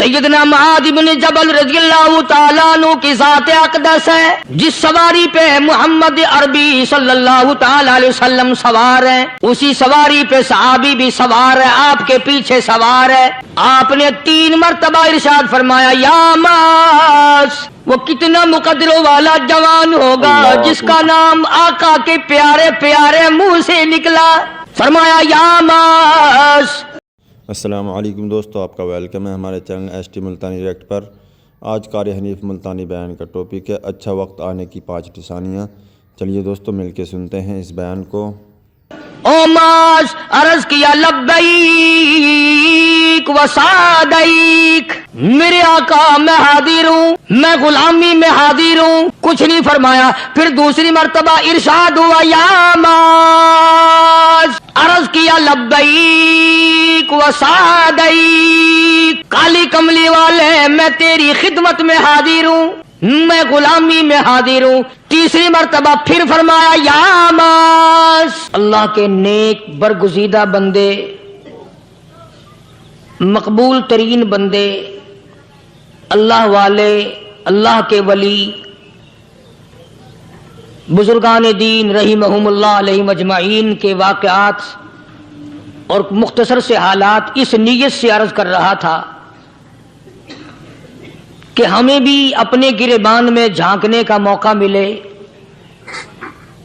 سیدنا معاذ بن جبل رضی اللہ تعالیٰ عنہ کی ذات اقدس ہے، جس سواری پہ محمد عربی صلی اللہ تعالیٰ علیہ وسلم سوار ہے، اسی سواری پہ صحابی بھی سوار ہے، آپ کے پیچھے سوار ہے۔ آپ نے 3 مرتبہ ارشاد فرمایا یا معاذ، وہ کتنا مقدروں والا جوان ہوگا جس کا نام آقا کے پیارے پیارے منہ سے نکلا، فرمایا یا معاذ۔ السلام علیکم دوستو، آپ کا ویلکم ہے ہمارے چینل ایس ٹی ملتانی ریکٹ پر۔ آج قاری حنیف ملتانی بیان کا ٹاپک ہے اچھا وقت آنے کی 5 نشانیاں۔ چلیے دوستو مل کے سنتے ہیں اس بیان کو۔ او معاذ، عرض کیا لبیک و سعدیک، میرے آقا میں حاضر ہوں، میں غلامی میں حاضر ہوں، کچھ نہیں فرمایا۔ پھر دوسری مرتبہ ارشاد ہوا یا معاذ، عرض کیا لبیک و سعدیک، کالی کملی والے میں تیری خدمت میں حاضر ہوں، میں غلامی میں حاضر ہوں۔ تیسری مرتبہ پھر فرمایا یا معاذ۔ اللہ کے نیک برگزیدہ بندے، مقبول ترین بندے، اللہ والے، اللہ کے ولی، بزرگان دین رحمہم اللہ علیہم اجمعین کے واقعات اور مختصر سے حالات اس نیت سے عرض کر رہا تھا کہ ہمیں بھی اپنے گریبان میں جھانکنے کا موقع ملے،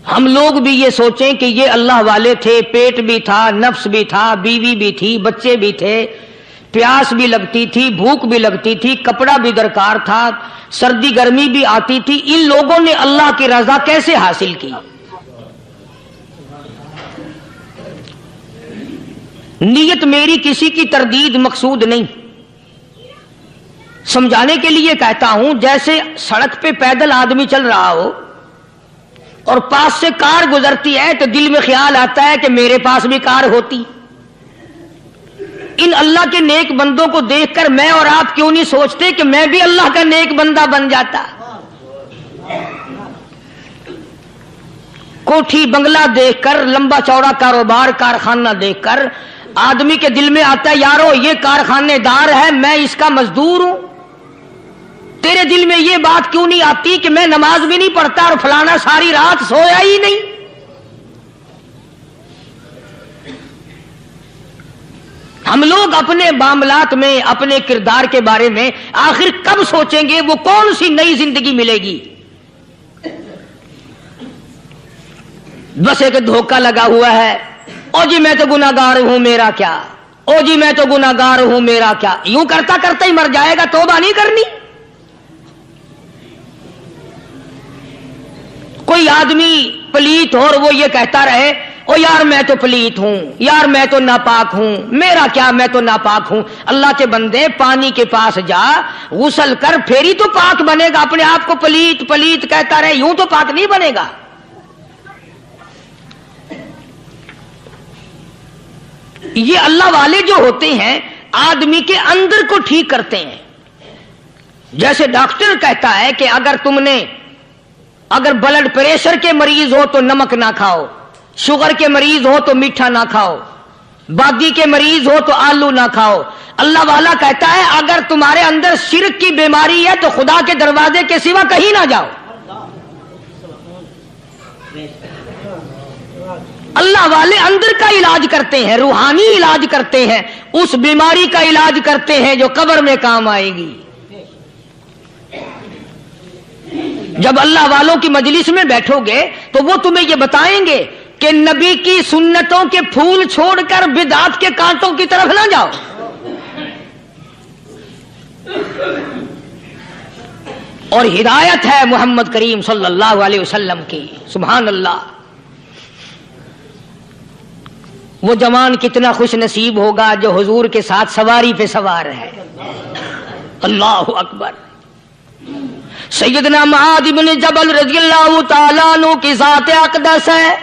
ہم لوگ بھی یہ سوچیں کہ یہ اللہ والے تھے، پیٹ بھی تھا، نفس بھی تھا، بیوی بھی تھی، بچے بھی تھے، پیاس بھی لگتی تھی، بھوک بھی لگتی تھی، کپڑا بھی درکار تھا، سردی گرمی بھی آتی تھی، ان لوگوں نے اللہ کی رضا کیسے حاصل کی؟ نیت میری کسی کی تردید مقصود نہیں، سمجھانے کے لیے کہتا ہوں، جیسے سڑک پہ پیدل آدمی چل رہا ہو اور پاس سے کار گزرتی ہے تو دل میں خیال آتا ہے کہ میرے پاس بھی کار ہوتی۔ ان اللہ کے نیک بندوں کو دیکھ کر میں اور آپ کیوں نہیں سوچتے کہ میں بھی اللہ کا نیک بندہ بن جاتا؟ کوٹھی بنگلہ دیکھ کر، لمبا چوڑا کاروبار کارخانہ دیکھ کر آدمی کے دل میں آتا ہے یارو یہ کارخانے دار ہے، میں اس کا مزدور ہوں۔ تیرے دل میں یہ بات کیوں نہیں آتی کہ میں نماز بھی نہیں پڑھتا اور فلانا ساری رات سویا ہی نہیں؟ ہم لوگ اپنے معاملات میں، اپنے کردار کے بارے میں آخر کب سوچیں گے؟ وہ کون سی نئی زندگی ملے گی؟ بس ایک دھوکہ لگا ہوا ہے، او جی میں تو گناہگار ہوں میرا کیا، او جی میں تو گناہگار ہوں میرا کیا، یوں کرتا کرتا ہی مر جائے گا، توبہ نہیں کرنی۔ کوئی آدمی پلیت ہو اور وہ یہ کہتا رہے او یار میں تو پلیت ہوں، یار میں تو ناپاک ہوں، میرا کیا میں تو ناپاک ہوں۔ اللہ کے بندے پانی کے پاس جا، غسل کر، پھر ہی تو پاک بنے گا۔ اپنے آپ کو پلیت پلیت کہتا رہے، یوں تو پاک نہیں بنے گا۔ یہ اللہ والے جو ہوتے ہیں آدمی کے اندر کو ٹھیک کرتے ہیں۔ جیسے ڈاکٹر کہتا ہے کہ اگر بلڈ پریشر کے مریض ہو تو نمک نہ کھاؤ، شوگر کے مریض ہو تو میٹھا نہ کھاؤ، بادی کے مریض ہو تو آلو نہ کھاؤ۔ اللہ والا کہتا ہے اگر تمہارے اندر شرک کی بیماری ہے تو خدا کے دروازے کے سوا کہیں نہ جاؤ۔ اللہ والے اندر کا علاج کرتے ہیں، روحانی علاج کرتے ہیں، اس بیماری کا علاج کرتے ہیں جو قبر میں کام آئے گی۔ جب اللہ والوں کی مجلس میں بیٹھو گے تو وہ تمہیں یہ بتائیں گے کہ نبی کی سنتوں کے پھول چھوڑ کر بدعت کے کانٹوں کی طرف نہ جاؤ۔ اور ہدایت ہے محمد کریم صلی اللہ علیہ وسلم کی، سبحان اللہ۔ وہ جوان کتنا خوش نصیب ہوگا جو حضور کے ساتھ سواری پہ سوار ہے۔ اللہ اکبر۔ سیدنا معاذ بن جبل رضی اللہ تعالیٰ عنہ کی ذات اقدس ہے،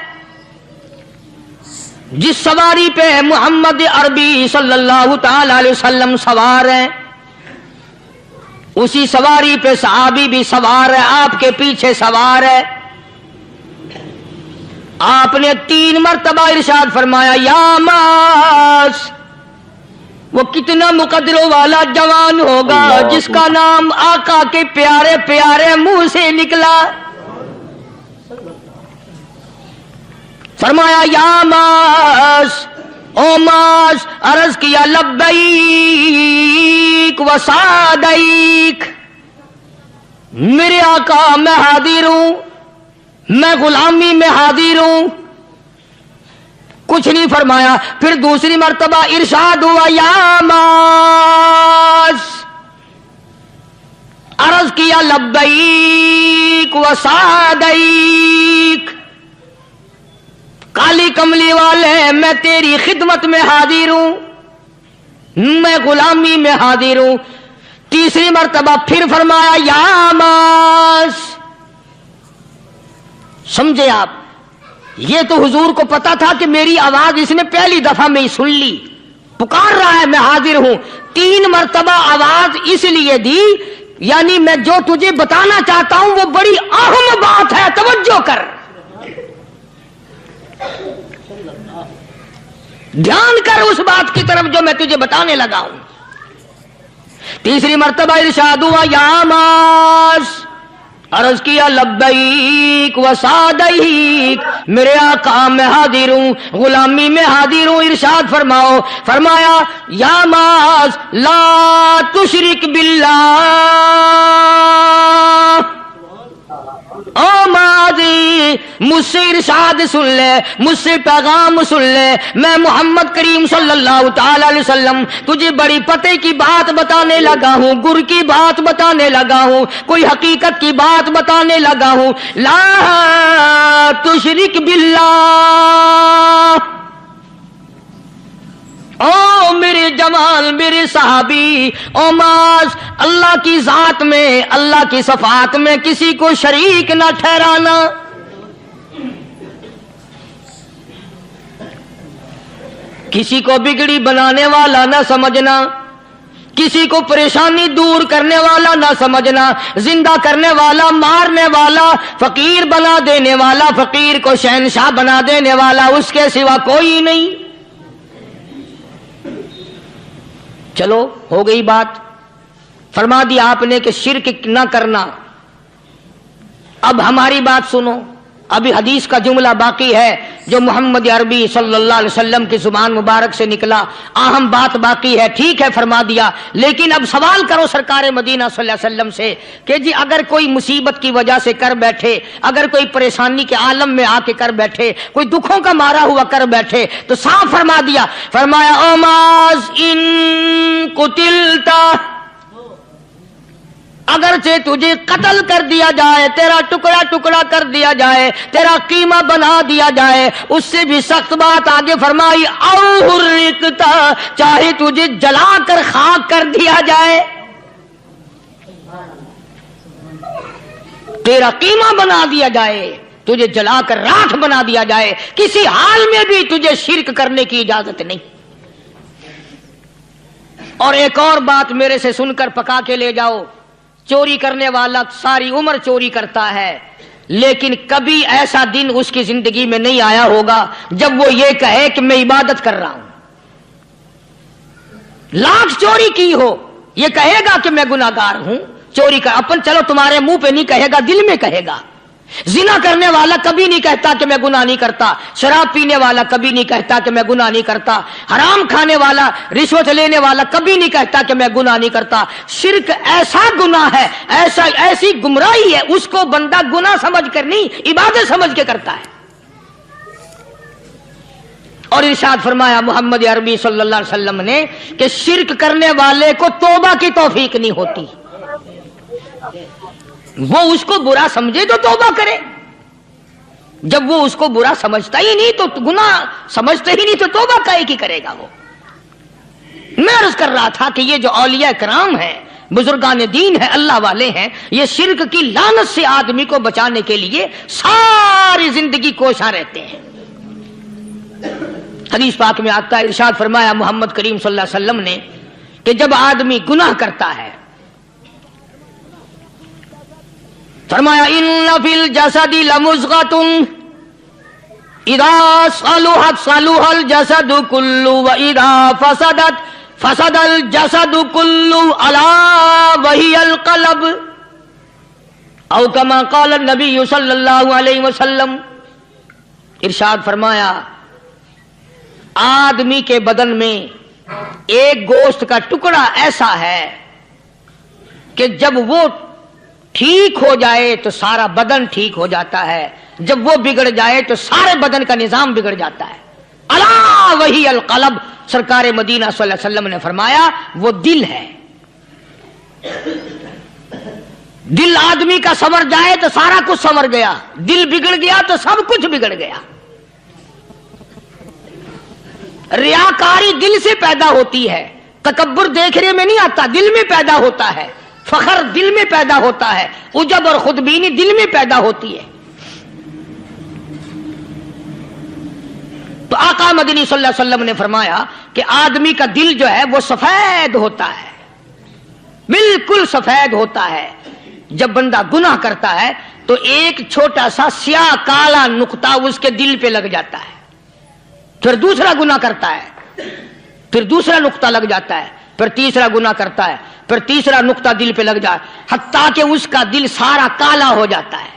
جس سواری پہ محمد عربی صلی اللہ تعالیٰ علیہ وسلم سوار ہیں، اسی سواری پہ صحابی بھی سوار ہے، آپ کے پیچھے سوار ہے۔ آپ نے 3 مرتبہ ارشاد فرمایا یا معاذ، وہ کتنا مقدروں والا جوان ہوگا جس کا نام آقا کے پیارے پیارے منہ سے نکلا. فرمایا یا ماس، او ماس، عرض کیا لبیک و سعدیک، میرے آقا میں حاضر ہوں، میں غلامی میں حاضر ہوں. کچھ نہیں فرمایا. پھر دوسری مرتبہ ارشاد ہوا یا ماس، عرض کیا لبیک و سعدیک، کالی کملی والے میں تیری خدمت میں حاضر ہوں، میں غلامی میں حاضر ہوں. تیسری مرتبہ پھر فرمایا یا ماس. سمجھے آپ، یہ تو حضور کو پتا تھا کہ میری آواز اس نے پہلی دفعہ میں ہی سن لی، پکار رہا ہے میں حاضر ہوں. 3 مرتبہ آواز اس لیے دی، یعنی میں جو تجھے بتانا چاہتا ہوں وہ بڑی اہم بات ہے، توجہ کر، دھیان کر اس بات کی طرف جو میں تجھے بتانے لگا ہوں. تیسری مرتبہ ارشاد ہوا یا ماس، عرض کیا لبیک و سعدیک، میرے آقا میں حاضر ہوں، غلامی میں حاضر ہوں. ارشاد فرماؤ. فرمایا یا ماس لا تشرک باللہ، او ماضی مجھ سے ارشاد سن لے، مجھ سے پیغام سن لے. میں محمد کریم صلی اللہ تعالی علیہ وسلم تجھے بڑی پتے کی بات بتانے لگا ہوں، گر کی بات بتانے لگا ہوں، کوئی حقیقت کی بات بتانے لگا ہوں. لا تشرک باللہ. او میرے جمال، میرے صحابی، او ماس، اللہ کی ذات میں، اللہ کی صفات میں کسی کو شریک نہ ٹھہرانا. کسی کو بگڑی بنانے والا نہ سمجھنا، کسی کو پریشانی دور کرنے والا نہ سمجھنا، زندہ کرنے والا، مارنے والا، فقیر بنا دینے والا، فقیر کو شہنشاہ بنا دینے والا اس کے سوا کوئی نہیں. چلو ہو گئی بات، فرما دیا آپ نے کہ شرک نہ کرنا. اب ہماری بات سنو، ابھی حدیث کا جملہ باقی ہے جو محمد عربی صلی اللہ علیہ وسلم کی زبان مبارک سے نکلا، اہم بات باقی ہے. ٹھیک ہے فرما دیا، لیکن اب سوال کرو سرکار مدینہ صلی اللہ علیہ وسلم سے کہ جی اگر کوئی مصیبت کی وجہ سے کر بیٹھے، اگر کوئی پریشانی کے عالم میں آ کے کر بیٹھے، کوئی دکھوں کا مارا ہوا کر بیٹھے، تو صاف فرما دیا. فرمایا او ماز ان قتلتا، اگرچہ تجھے قتل کر دیا جائے، تیرا ٹکڑا ٹکڑا کر دیا جائے، تیرا قیمہ بنا دیا جائے، اس سے بھی سخت بات آگے فرمائی او حرقتا، چاہے تجھے جلا کر خاک کر دیا جائے، تیرا قیمہ بنا دیا جائے، تجھے جلا کر راکھ بنا دیا جائے، کسی حال میں بھی تجھے شرک کرنے کی اجازت نہیں. اور ایک اور بات میرے سے سن کر پکا کے لے جاؤ، چوری کرنے والا ساری عمر چوری کرتا ہے، لیکن کبھی ایسا دن اس کی زندگی میں نہیں آیا ہوگا جب وہ یہ کہے کہ میں عبادت کر رہا ہوں. لاکھ چوری کی ہو یہ کہے گا کہ میں گناہگار ہوں، چوری کر اپن چلو تمہارے منہ پہ نہیں کہے گا، دل میں کہے گا. زنا کرنے والا کبھی نہیں کہتا کہ میں گناہ نہیں کرتا، شراب پینے والا کبھی نہیں کہتا کہ میں گناہ نہیں کرتا، حرام کھانے والا، رشوت لینے والا کبھی نہیں کہتا کہ میں گناہ نہیں کرتا. شرک ایسا گناہ ہے، ایسی گمراہی ہے، اس کو بندہ گناہ سمجھ کر نہیں عبادت سمجھ کے کرتا ہے. اور ارشاد فرمایا محمد عربی صلی اللہ علیہ وسلم نے کہ شرک کرنے والے کو توبہ کی توفیق نہیں ہوتی. وہ اس کو برا سمجھے تو توبہ کرے، جب وہ اس کو برا سمجھتا ہی نہیں تو گناہ سمجھتا ہی نہیں تو توبہ کائے کی کرے گا وہ. میں عرض کر رہا تھا کہ یہ جو اولیاء کرام ہیں، بزرگان دین ہیں، اللہ والے ہیں، یہ شرک کی لعنت سے آدمی کو بچانے کے لیے ساری زندگی کوشاں رہتے ہیں. حدیث پاک میں آتا ہے، ارشاد فرمایا محمد کریم صلی اللہ علیہ وسلم نے کہ جب آدمی گناہ کرتا ہے، فرمایا ان فی الجسد لمضغۃ اذا صلحت صلح الجسد كله واذا فسدت فسد الجسد کلو الا وہی القلب او کما قال النبی صلی اللہ علیہ وسلم. ارشاد فرمایا آدمی کے بدن میں ایک گوشت کا ٹکڑا ایسا ہے کہ جب وہ ٹھیک ہو جائے تو سارا بدن ٹھیک ہو جاتا ہے، جب وہ بگڑ جائے تو سارے بدن کا نظام بگڑ جاتا ہے. الا وہی القلب، سرکار مدینہ صلی اللہ علیہ وسلم نے فرمایا وہ دل ہے. دل آدمی کا سنور جائے تو سارا کچھ سنور گیا، دل بگڑ گیا تو سب کچھ بگڑ گیا. ریاکاری دل سے پیدا ہوتی ہے، تکبر دیکھنے میں نہیں آتا، دل میں پیدا ہوتا ہے. فخر دل میں پیدا ہوتا ہے، عجب اور خودبینی دل میں پیدا ہوتی ہے. تو آقا مدنی صلی اللہ علیہ وسلم نے فرمایا کہ آدمی کا دل جو ہے وہ سفید ہوتا ہے، بالکل سفید ہوتا ہے. جب بندہ گناہ کرتا ہے تو ایک چھوٹا سا سیاہ کالا نقطہ اس کے دل پہ لگ جاتا ہے، پھر دوسرا گناہ کرتا ہے، پھر دوسرا نقطہ لگ جاتا ہے، پھر تیسرا گناہ کرتا ہے، پھر تیسرا نقطہ دل پہ لگ جائے، حتیٰ کہ اس کا دل سارا کالا ہو جاتا ہے.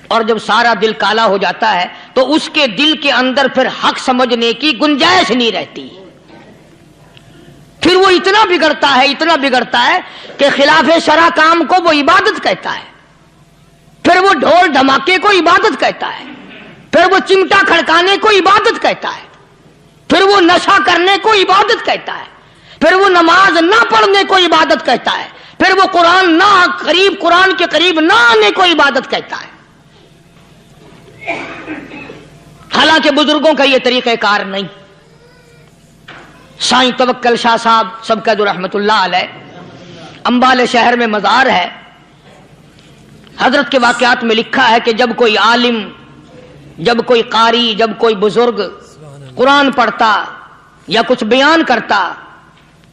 اور جب سارا دل کالا ہو جاتا ہے تو اس کے دل کے اندر پھر حق سمجھنے کی گنجائش نہیں رہتی. پھر وہ اتنا بگڑتا ہے کہ خلاف شرع کام کو وہ عبادت کہتا ہے، پھر وہ ڈھول دھماکے کو عبادت کہتا ہے، پھر وہ چمٹا کھڑکانے کو عبادت کہتا ہے، پھر وہ نشہ کرنے کو عبادت کہتا ہے، پھر وہ نماز نہ پڑھنے کو عبادت کہتا ہے، پھر وہ قرآن کے قریب نہ آنے کو عبادت کہتا ہے. حالانکہ بزرگوں کا یہ طریقہ کار نہیں. سائیں توکل شاہ صاحب سبقت رحمت اللہ علیہ، امبالے شہر میں مزار ہے. حضرت کے واقعات میں لکھا ہے کہ جب کوئی عالم، جب کوئی قاری، جب کوئی بزرگ قرآن پڑھتا یا کچھ بیان کرتا،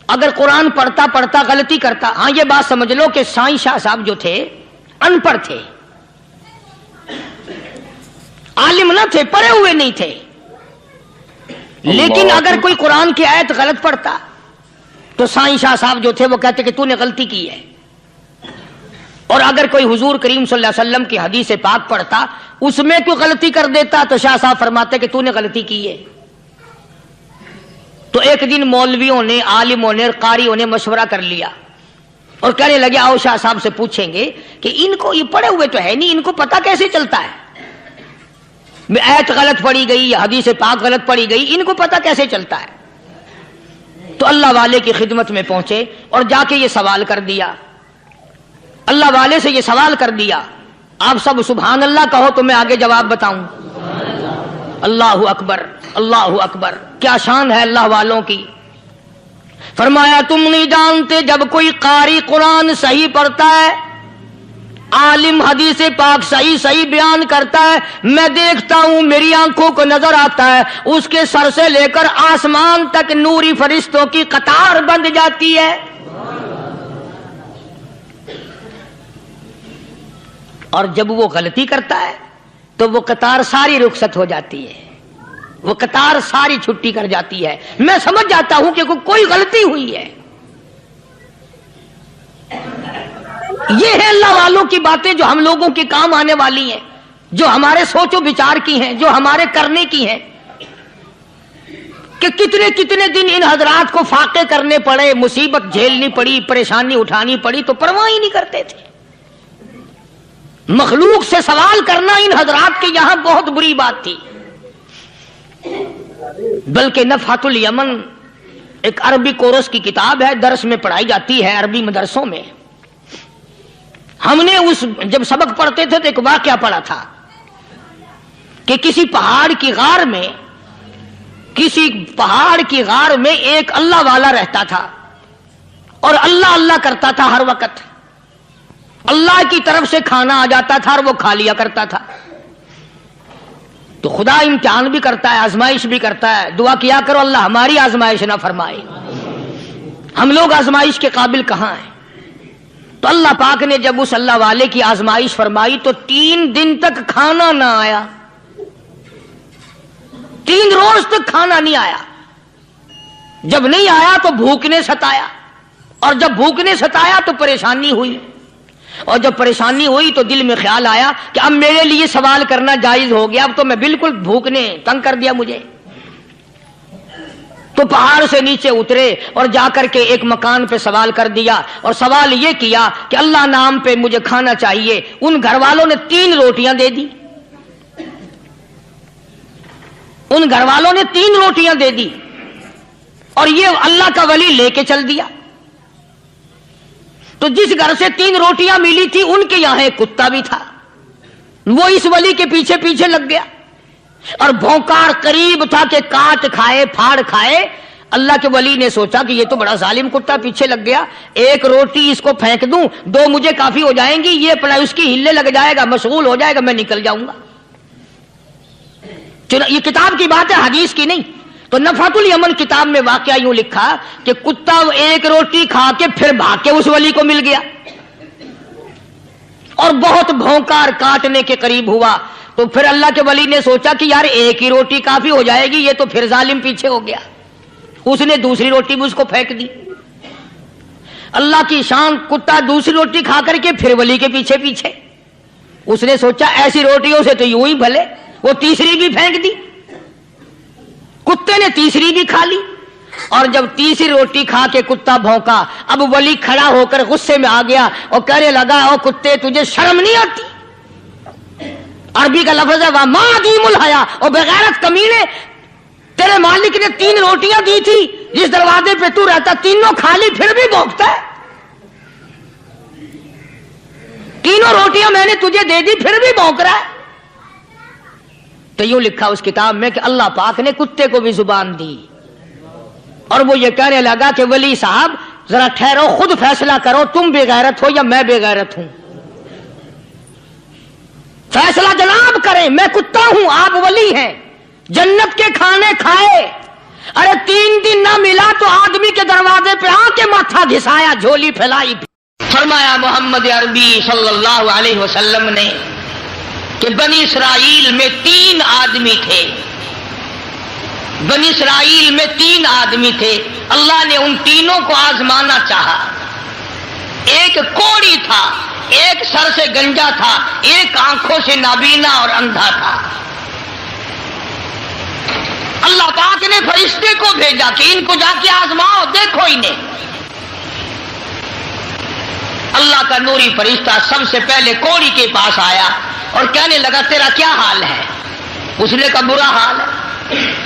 اگر قرآن پڑھتا غلطی کرتا، ہاں یہ بات سمجھ لو کہ سائیں شاہ صاحب جو تھے ان پڑھ تھے، عالم نہ تھے، پڑھے ہوئے نہیں تھے، لیکن اگر کوئی قرآن کی آیت غلط پڑھتا تو سائیں شاہ صاحب جو تھے وہ کہتے کہ تو نے غلطی کی ہے. اور اگر کوئی حضور کریم صلی اللہ علیہ وسلم کی حدیث پاک پڑھتا، اس میں کوئی غلطی کر دیتا تو شاہ صاحب فرماتے کہ تو نے غلطی کی ہے. تو ایک دن مولویوں نے، عالموں نے اور قاریوں نے مشورہ کر لیا اور کہنے لگے آؤ شاہ صاحب سے پوچھیں گے کہ ان کو، یہ پڑھے ہوئے تو ہے نہیں، ان کو پتہ کیسے چلتا ہے آیت غلط پڑھی گئی یا حدیث پاک غلط پڑھی گئی، ان کو پتہ کیسے چلتا ہے. تو اللہ والے کی خدمت میں پہنچے اور جا کے یہ سوال کر دیا، اللہ والے سے یہ سوال کر دیا. آپ سب سبحان اللہ کہو تو میں آگے جواب بتاؤں. اللہ اکبر، اللہ اکبر، کیا شان ہے اللہ والوں کی. فرمایا تم نہیں جانتے جب کوئی قاری قرآن صحیح پڑھتا ہے، عالم حدیث پاک صحیح بیان کرتا ہے، میں دیکھتا ہوں، میری آنکھوں کو نظر آتا ہے، اس کے سر سے لے کر آسمان تک نوری فرشتوں کی قطار بند جاتی ہے. اور جب وہ غلطی کرتا ہے تو وہ قطار ساری رخصت ہو جاتی ہے، وہ قطار ساری چھٹی کر جاتی ہے. میں سمجھ جاتا ہوں کہ کوئی غلطی ہوئی ہے. یہ ہے اللہ والوں کی باتیں جو ہم لوگوں کے کام آنے والی ہیں، جو ہمارے سوچ و بچار کی ہیں، جو ہمارے کرنے کی ہیں. کہ کتنے دن ان حضرات کو فاقے کرنے پڑے، مصیبت جھیلنی پڑی، پریشانی اٹھانی پڑی تو پرواہ ہی نہیں کرتے تھے. مخلوق سے سوال کرنا ان حضرات کے یہاں بہت بری بات تھی. بلکہ نفحۃ الیمن ایک عربی کورس کی کتاب ہے، درس میں پڑھائی جاتی ہے عربی مدرسوں میں. ہم نے جب سبق پڑھتے تھے تو ایک واقعہ پڑھا تھا کہ کسی پہاڑ کی غار میں ایک اللہ والا رہتا تھا اور اللہ اللہ کرتا تھا ہر وقت. اللہ کی طرف سے کھانا آ جاتا تھا اور وہ کھا لیا کرتا تھا. تو خدا امتحان بھی کرتا ہے، آزمائش بھی کرتا ہے. دعا کیا کرو اللہ ہماری آزمائش نہ فرمائے. ہم لوگ آزمائش کے قابل کہاں ہیں. تو اللہ پاک نے جب اس اللہ والے کی آزمائش فرمائی تو 3 دن تک کھانا نہ آیا، 3 روز تک کھانا نہیں آیا. جب نہیں آیا تو بھوک نے ستایا، اور جب بھوک نے ستایا تو پریشانی ہوئی، اور جب پریشانی ہوئی تو دل میں خیال آیا کہ اب میرے لیے سوال کرنا جائز ہو گیا، اب تو میں بالکل بھوک نے تنگ کر دیا مجھے۔ تو پہاڑ سے نیچے اترے اور جا کر کے ایک مکان پہ سوال کر دیا، اور سوال یہ کیا کہ اللہ نام پہ مجھے کھانا چاہیے۔ ان گھر والوں نے 3 روٹیاں دے دی، ان گھر والوں نے 3 روٹیاں دے دی، اور یہ اللہ کا ولی لے کے چل دیا۔ تو جس گھر سے 3 روٹیاں ملی تھی ان کے یہاں ایک کتا بھی تھا، وہ اس ولی کے پیچھے پیچھے لگ گیا، اور بھونکار قریب تھا کہ کاٹ کھائے پھاڑ کھائے۔ اللہ کے ولی نے سوچا کہ یہ تو بڑا ظالم کتا پیچھے لگ گیا، 1 روٹی اس کو پھینک دوں، 2 مجھے کافی ہو جائیں گی، یہ اپنا اس کی ہلے لگ جائے گا، مشغول ہو جائے گا، میں نکل جاؤں گا۔ یہ کتاب کی بات ہے، حدیث کی نہیں۔ تو نفحۃ الیمن کتاب میں واقعہ یوں لکھا کہ کتا 1 روٹی کھا کے پھر بھاگ کے اس ولی کو مل گیا، اور بہت بھونکار کاٹنے کے قریب ہوا۔ تو پھر اللہ کے ولی نے سوچا کہ یار 1 ہی روٹی کافی ہو جائے گی، یہ تو پھر ظالم پیچھے ہو گیا۔ اس نے دوسری روٹی بھی اس کو پھینک دی۔ اللہ کی شان، کتا دوسری روٹی کھا کر کے پھر ولی کے پیچھے پیچھے۔ اس نے سوچا ایسی روٹیوں سے تو یوں ہی بھلے، وہ تیسری بھی پھینک دی۔ کتے نے تیسری بھی کھا لی، اور جب تیسری روٹی کھا کے کتا بھونکا، اب ولی کھڑا ہو کر غصے میں آ گیا اور کہنے لگا او کتے تجھے شرم نہیں آتی؟ عربی کا لفظ ہے وَمَا عَدِيمُ الْحَيَا، اور بغیرت کمینے، تیرے مالک نے 3 روٹیاں دی تھی، جس دروازے پہ تو رہتا تینوں کھا لی پھر بھی بھونکتا ہے۔ 3 روٹیاں میں نے تجھے دے دی پھر بھی بھونک رہا ہے۔ تو یوں لکھا اس کتاب میں کہ اللہ پاک نے کتے کو بھی زبان دی، اور وہ یہ کہنے لگا کہ ولی صاحب ذرا ٹھہرو، خود فیصلہ کرو، تم بے غیرت ہو یا میں بے غیرت ہوں؟ فیصلہ جناب کریں، میں کتا ہوں، آپ ولی ہیں، جنت کے کھانے کھائے، ارے 3 دن نہ ملا تو آدمی کے دروازے پہ آ کے ماتھا گھسایا، جھولی پھیلائی۔ فرمایا محمد عربی صلی اللہ علیہ وسلم نے کہ بنی اسرائیل میں 3 آدمی تھے، بنی اسرائیل میں 3 آدمی تھے، اللہ نے ان تینوں کو آزمانا چاہا۔ ایک کوڑی تھا، ایک سر سے گنجا تھا، ایک آنکھوں سے نابینا اور اندھا تھا۔ اللہ پاک نے فرشتے کو بھیجا کہ ان کو جا کے آزماؤ، دیکھو انہیں۔ اللہ کا نوری فرشتہ سب سے پہلے کوڑی کے پاس آیا اور کہنے لگا تیرا کیا حال ہے؟ اس نے کہا برا حال ہے،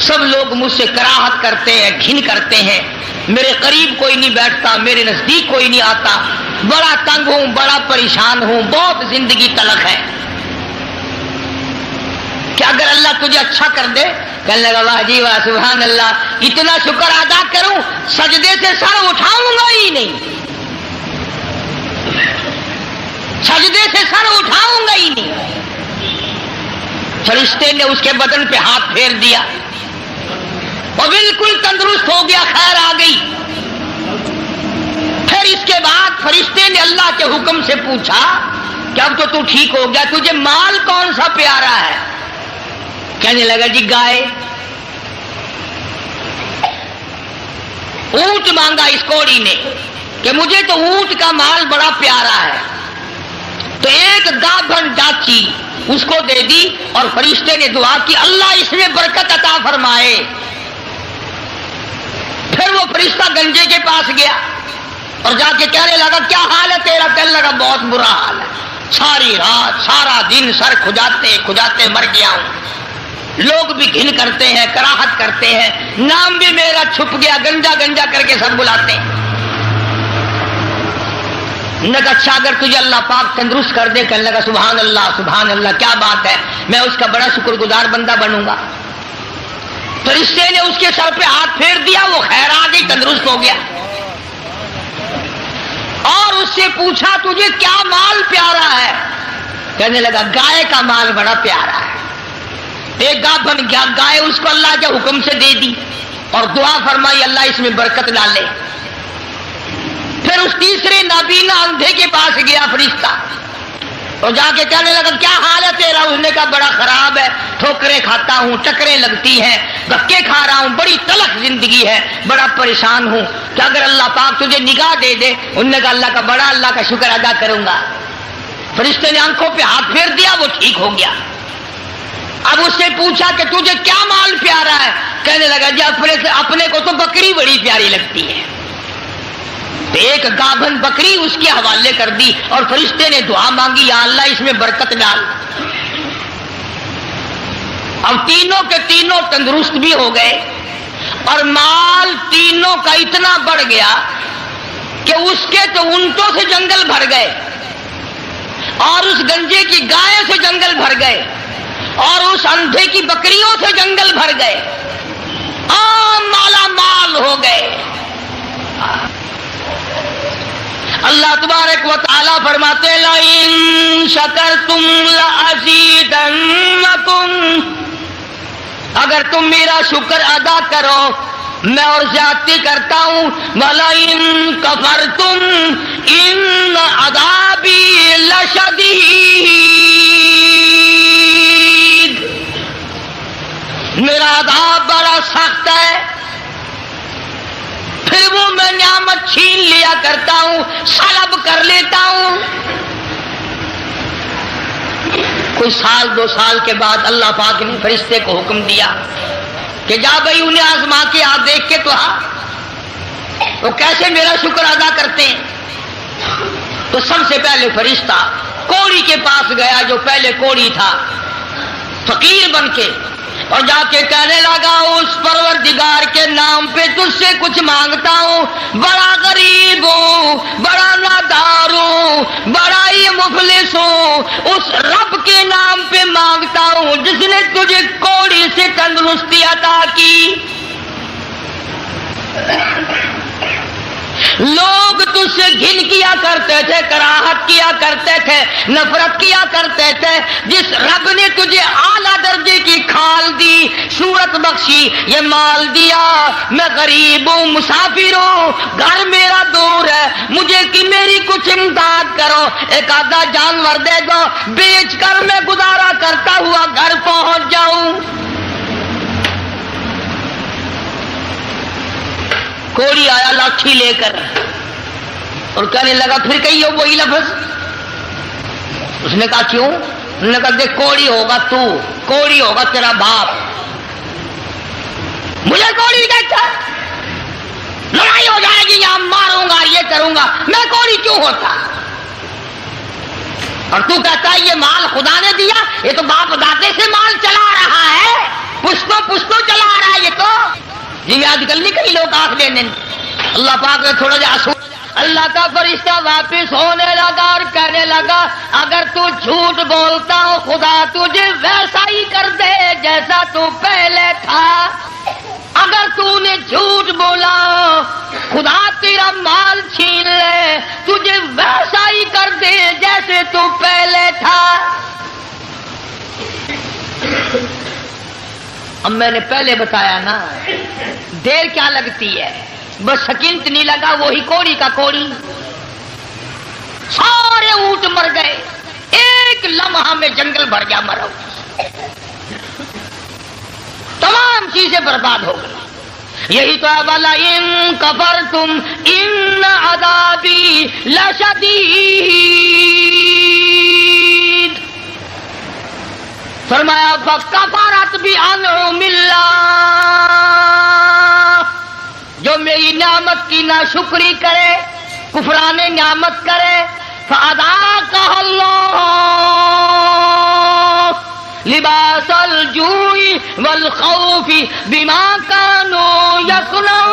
سب لوگ مجھ سے کراہت کرتے ہیں، گھن کرتے ہیں، میرے قریب کوئی نہیں بیٹھتا، میرے نزدیک کوئی نہیں آتا، بڑا تنگ ہوں، بڑا پریشان ہوں، بہت زندگی تلخ ہے۔ کہ اگر اللہ تجھے اچھا کر دے، کہنے لگا واہ جی واہ سبحان اللہ، اتنا شکر ادا کروں سجدے سے سر اٹھاؤں گا ہی نہیں، سجدے سے سر اٹھاؤں گا ہی نہیں۔ فرشتے نے اس کے بدن پہ ہاتھ پھیر دیا، وہ بالکل تندرست ہو گیا، خیر آ گئی۔ پھر اس کے بعد فرشتے نے اللہ کے حکم سے پوچھا کہ اب تو ٹھیک ہو گیا، تجھے مال کون سا پیارا ہے؟ کہنے لگا جی گائے۔ اونٹ مانگا اس کوڑی نے کہ مجھے تو اونٹ کا مال بڑا پیارا ہے، تو ایک گابھن ڈاچی اس کو دے دی، اور فرشتے نے دعا کی اللہ اس میں برکت عطا فرمائے۔ پھر وہ فرشتہ گنجے کے پاس گیا اور جا کے کہنے لگا کیا حال ہے تیرا؟ کہنے لگا بہت برا حال ہے، ساری رات سارا دن سر کھجاتے کھجاتے مر گیا ہوں، لوگ بھی گھن کرتے ہیں، کراہت کرتے ہیں، نام بھی میرا چھپ گیا، گنجا گنجا کر کے سب بلاتے ہیں۔ نے کہا اچھا اگر تجھے اللہ پاک تندرست کر دے، کہنے لگا سبحان اللہ کیا بات ہے، میں اس کا بڑا شکر گزار بندہ بنوں گا۔ فرشتے نے اس کے سر پہ ہاتھ پھیر دیا، وہ خیر آ گئی، تندرست ہو گیا، اور اس سے پوچھا تجھے کیا مال پیارا ہے؟ کہنے لگا گائے کا مال بڑا پیارا ہے۔ ایک گابھن گائے اس کو اللہ کے حکم سے دے دی اور دعا فرمائی اللہ اس میں برکت ڈالے۔ پھر اس تیسرے نابینا اندھے کے پاس گیا فرشتہ، تو جا کے کہنے لگا کیا حال ہے تیرا؟ اس نے کہا بڑا خراب ہے، ٹھوکریں کھاتا ہوں، ٹکریں لگتی ہیں، دھکے کھا رہا ہوں، بڑی تلخ زندگی ہے، بڑا پریشان ہوں، کہ اگر اللہ پاک تجھے نگاہ دے دے۔ انہوں نے کہا اللہ کا شکر ادا کروں گا۔ فرشتے نے آنکھوں پہ ہاتھ پھیر دیا، وہ ٹھیک ہو گیا۔ اب اس سے پوچھا کہ تجھے کیا مال پیارا ہے؟ کہنے لگا جی اپنے کو تو بکری بڑی پیاری لگتی ہے۔ ایک گابھن بکری اس کے حوالے کر دی اور فرشتے نے دعا مانگی، یا اللہ اس میں برکت ڈال۔ اب تینوں کے تینوں تندرست بھی ہو گئے اور مال تینوں کا اتنا بڑھ گیا کہ اس کے تو اونٹوں سے جنگل بھر گئے اور اس گنجے کی گائے سے جنگل بھر گئے اور اس اندھے کی بکریوں سے جنگل بھر گئے، مالا مال ہو گئے۔ اللہ تبارک و تعالی فرماتے ہیں لَئِن شَكَرْتُمْ لَأَزِيدَنَّكُمْ، اگر تم میرا شکر ادا کرو میں اور زیادتی کرتا ہوں، وَلَئِن كَفَرْتُمْ إِنَّ عَذَابِي لَشَدِيدٌ، میرا عذاب بڑا سخت ہے۔ پھر وہ میں نعمت چھین لیا کرتا ہوں، سلب کر لیتا ہوں۔ کوئی سال دو سال کے بعد اللہ پاک نے فرشتے کو حکم دیا کہ جا بھائی انہیں آزما کے آپ دیکھ کے تو وہ کیسے میرا شکر ادا کرتے ہیں۔ تو سب سے پہلے فرشتہ کوڑی کے پاس گیا جو پہلے کوڑی تھا، فقیر بن کے، اور جا کے کہنے لگا اس پروردگار کے نام پہ تجھ سے کچھ مانگتا ہوں، بڑا غریب ہوں، بڑا نادار ہوں، بڑا ہی مفلس ہوں، اس رب کے نام پہ مانگتا ہوں جس نے تجھے کوڑی سے تندرستی عطا کی۔ لوگ تجھ سے گھن کیا کرتے تھے، کراہت کیا کرتے تھے، نفرت کیا کرتے تھے، جس رب نے تجھے اعلیٰ درجے کی کھال دی، صورت بخشی، یہ مال دیا، میں غریب ہوں، مسافر ہوں، گھر میرا دور ہے، مجھے کہ میری کچھ امداد کرو، ایک آدھا جانور دے دو، بیچ کر میں گزارا کرتا ہوا گھر پہنچ جاؤں۔ کوڑی آیا لاٹھی لے کر اور کہنے لگا پھر کہیے وہی لفظ۔ اس نے کہا کیوں؟ انہوں نے کہا دیکھ کوڑی ہوگا تو، کوڑی ہوگا تیرا باپ، مجھے کوڑی کہتا، لڑائی ہو جائے گی یہاں، ماروں گا، یہ کروں گا، میں کوڑی کیوں ہوتا؟ اور تو کہتا ہے یہ مال خدا نے دیا، یہ تو باپ دادے سے مال چلا رہا ہے، پشتوں پشتوں چلا رہا ہے یہ تو۔ جی آج کل نہیں کئی لوگ آنکھ دینے، اللہ پاک نے تھوڑا جا اللہ کا فرشتہ واپس ہونے لگا اور کہنے لگا اگر تو جھوٹ بولتا ہو خدا تجھے ویسا ہی کر دے جیسا تو پہلے تھا۔ اگر تو نے جھوٹ بولا خدا تیرا مال چھین لے، تجھے ویسا ہی کر دے جیسے تو پہلے تھا۔ اب میں نے پہلے بتایا نا، دیر کیا لگتی ہے، بس سکنت نہیں لگا، وہی کوڑی کا کوڑی، سارے اونٹ مر گئے، ایک لمحہ میں جنگل بھر گیا، مرا تمام چیزیں برباد ہو گئی۔ یہی تو وَلَئِن كَفَرْتُمْ إِنَّ عَذَابِي لَشَدِيدٌ، فرمایا فَكَفَرَتْ بِأَنْعُمِ اللَّهِ، جو میری نعمت کی ناشکری کرے، کفران نعمت کرے، فَأَذَاقَهَا اللَّهُ لِبَاسَ الْجُوعِ وَالْخَوْفِ بِمَا كَانُوا يَصْنَعُونَ۔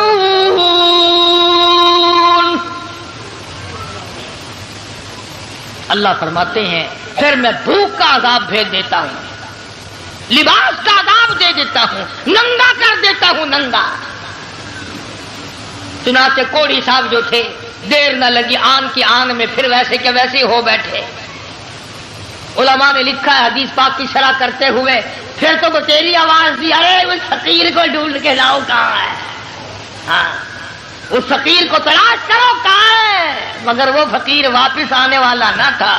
اللہ فرماتے ہیں پھر میں بھوک کا عذاب بھیج دیتا ہوں، لباس کا عذاب دے دیتا ہوں، ننگا کر دیتا ہوں، ننگا۔ چنانچہ کوڑی صاحب جو تھے دیر نہ لگی، آن کی آن میں پھر ویسے کے ویسے ہو بیٹھے۔ علماء نے لکھا ہے حدیث پاک کی شرح کرتے ہوئے، پھر تو وہ تیری آواز دی، ارے اس فقیر کو ڈھونڈ کے لاؤ کہاں ہے، ہاں اس فقیر کو تلاش کرو کہاں ہے، مگر وہ فقیر واپس آنے والا نہ تھا۔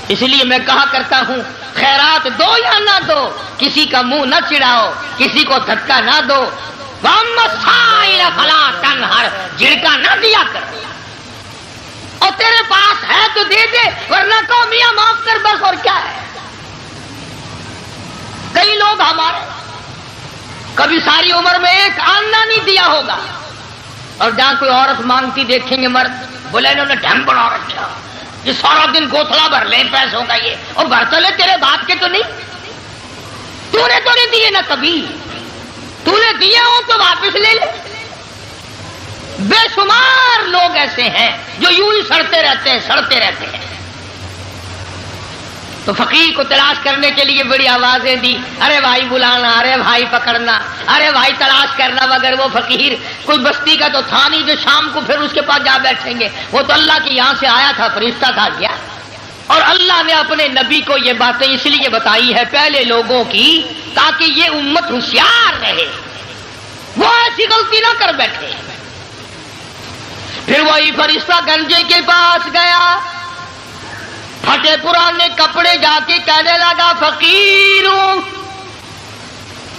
اس لیے میں کہا کرتا ہوں خیرات دو یا نہ دو، کسی کا منہ نہ چڑھاؤ، کسی کو دھکا نہ دو، وَأَمَّا السَّائِلَ فَلَا تَنْهَرْ، جھڑکا نہ دیا کر، اور تیرے پاس ہے تو دے دے، ورنہ تو میاں معاف کر بس، اور کیا ہے۔ کئی لوگ ہمارے کبھی ساری عمر میں ایک آنا نہیں دیا ہوگا، اور جہاں کوئی عورت مانگتی دیکھیں گے مرد، بولے انہوں نے ڈھم بنا رکھا، یہ سارا دن گوتھلا بھر لے پیسوں کا، یہ اور بھر تو لے، تیرے باپ کے تو نہیں، تو نے دیے نہ کبھی، تو نے دیے ہو تو واپس لے لے۔ بے شمار لوگ ایسے ہیں جو یوں ہی سڑتے رہتے ہیں۔ تو فقیر کو تلاش کرنے کے لیے بڑی آوازیں دی، ارے بھائی بلانا، ارے بھائی پکڑنا، ارے بھائی تلاش کرنا، مگر وہ فقیر کوئی بستی کا تو تھا نہیں جو شام کو پھر اس کے پاس جا بیٹھیں گے، وہ تو اللہ کے یہاں سے آیا تھا، فرشتہ تھا کیا۔ اور اللہ نے اپنے نبی کو یہ باتیں اس لیے بتائی ہے پہلے لوگوں کی، تاکہ یہ امت ہوشیار رہے، وہ ایسی غلطی نہ کر بیٹھے۔ پھر وہی فرشتہ گنجے کے پاس گیا، پھٹے پرانے کپڑے جا کے کہنے لگا، فقیروں،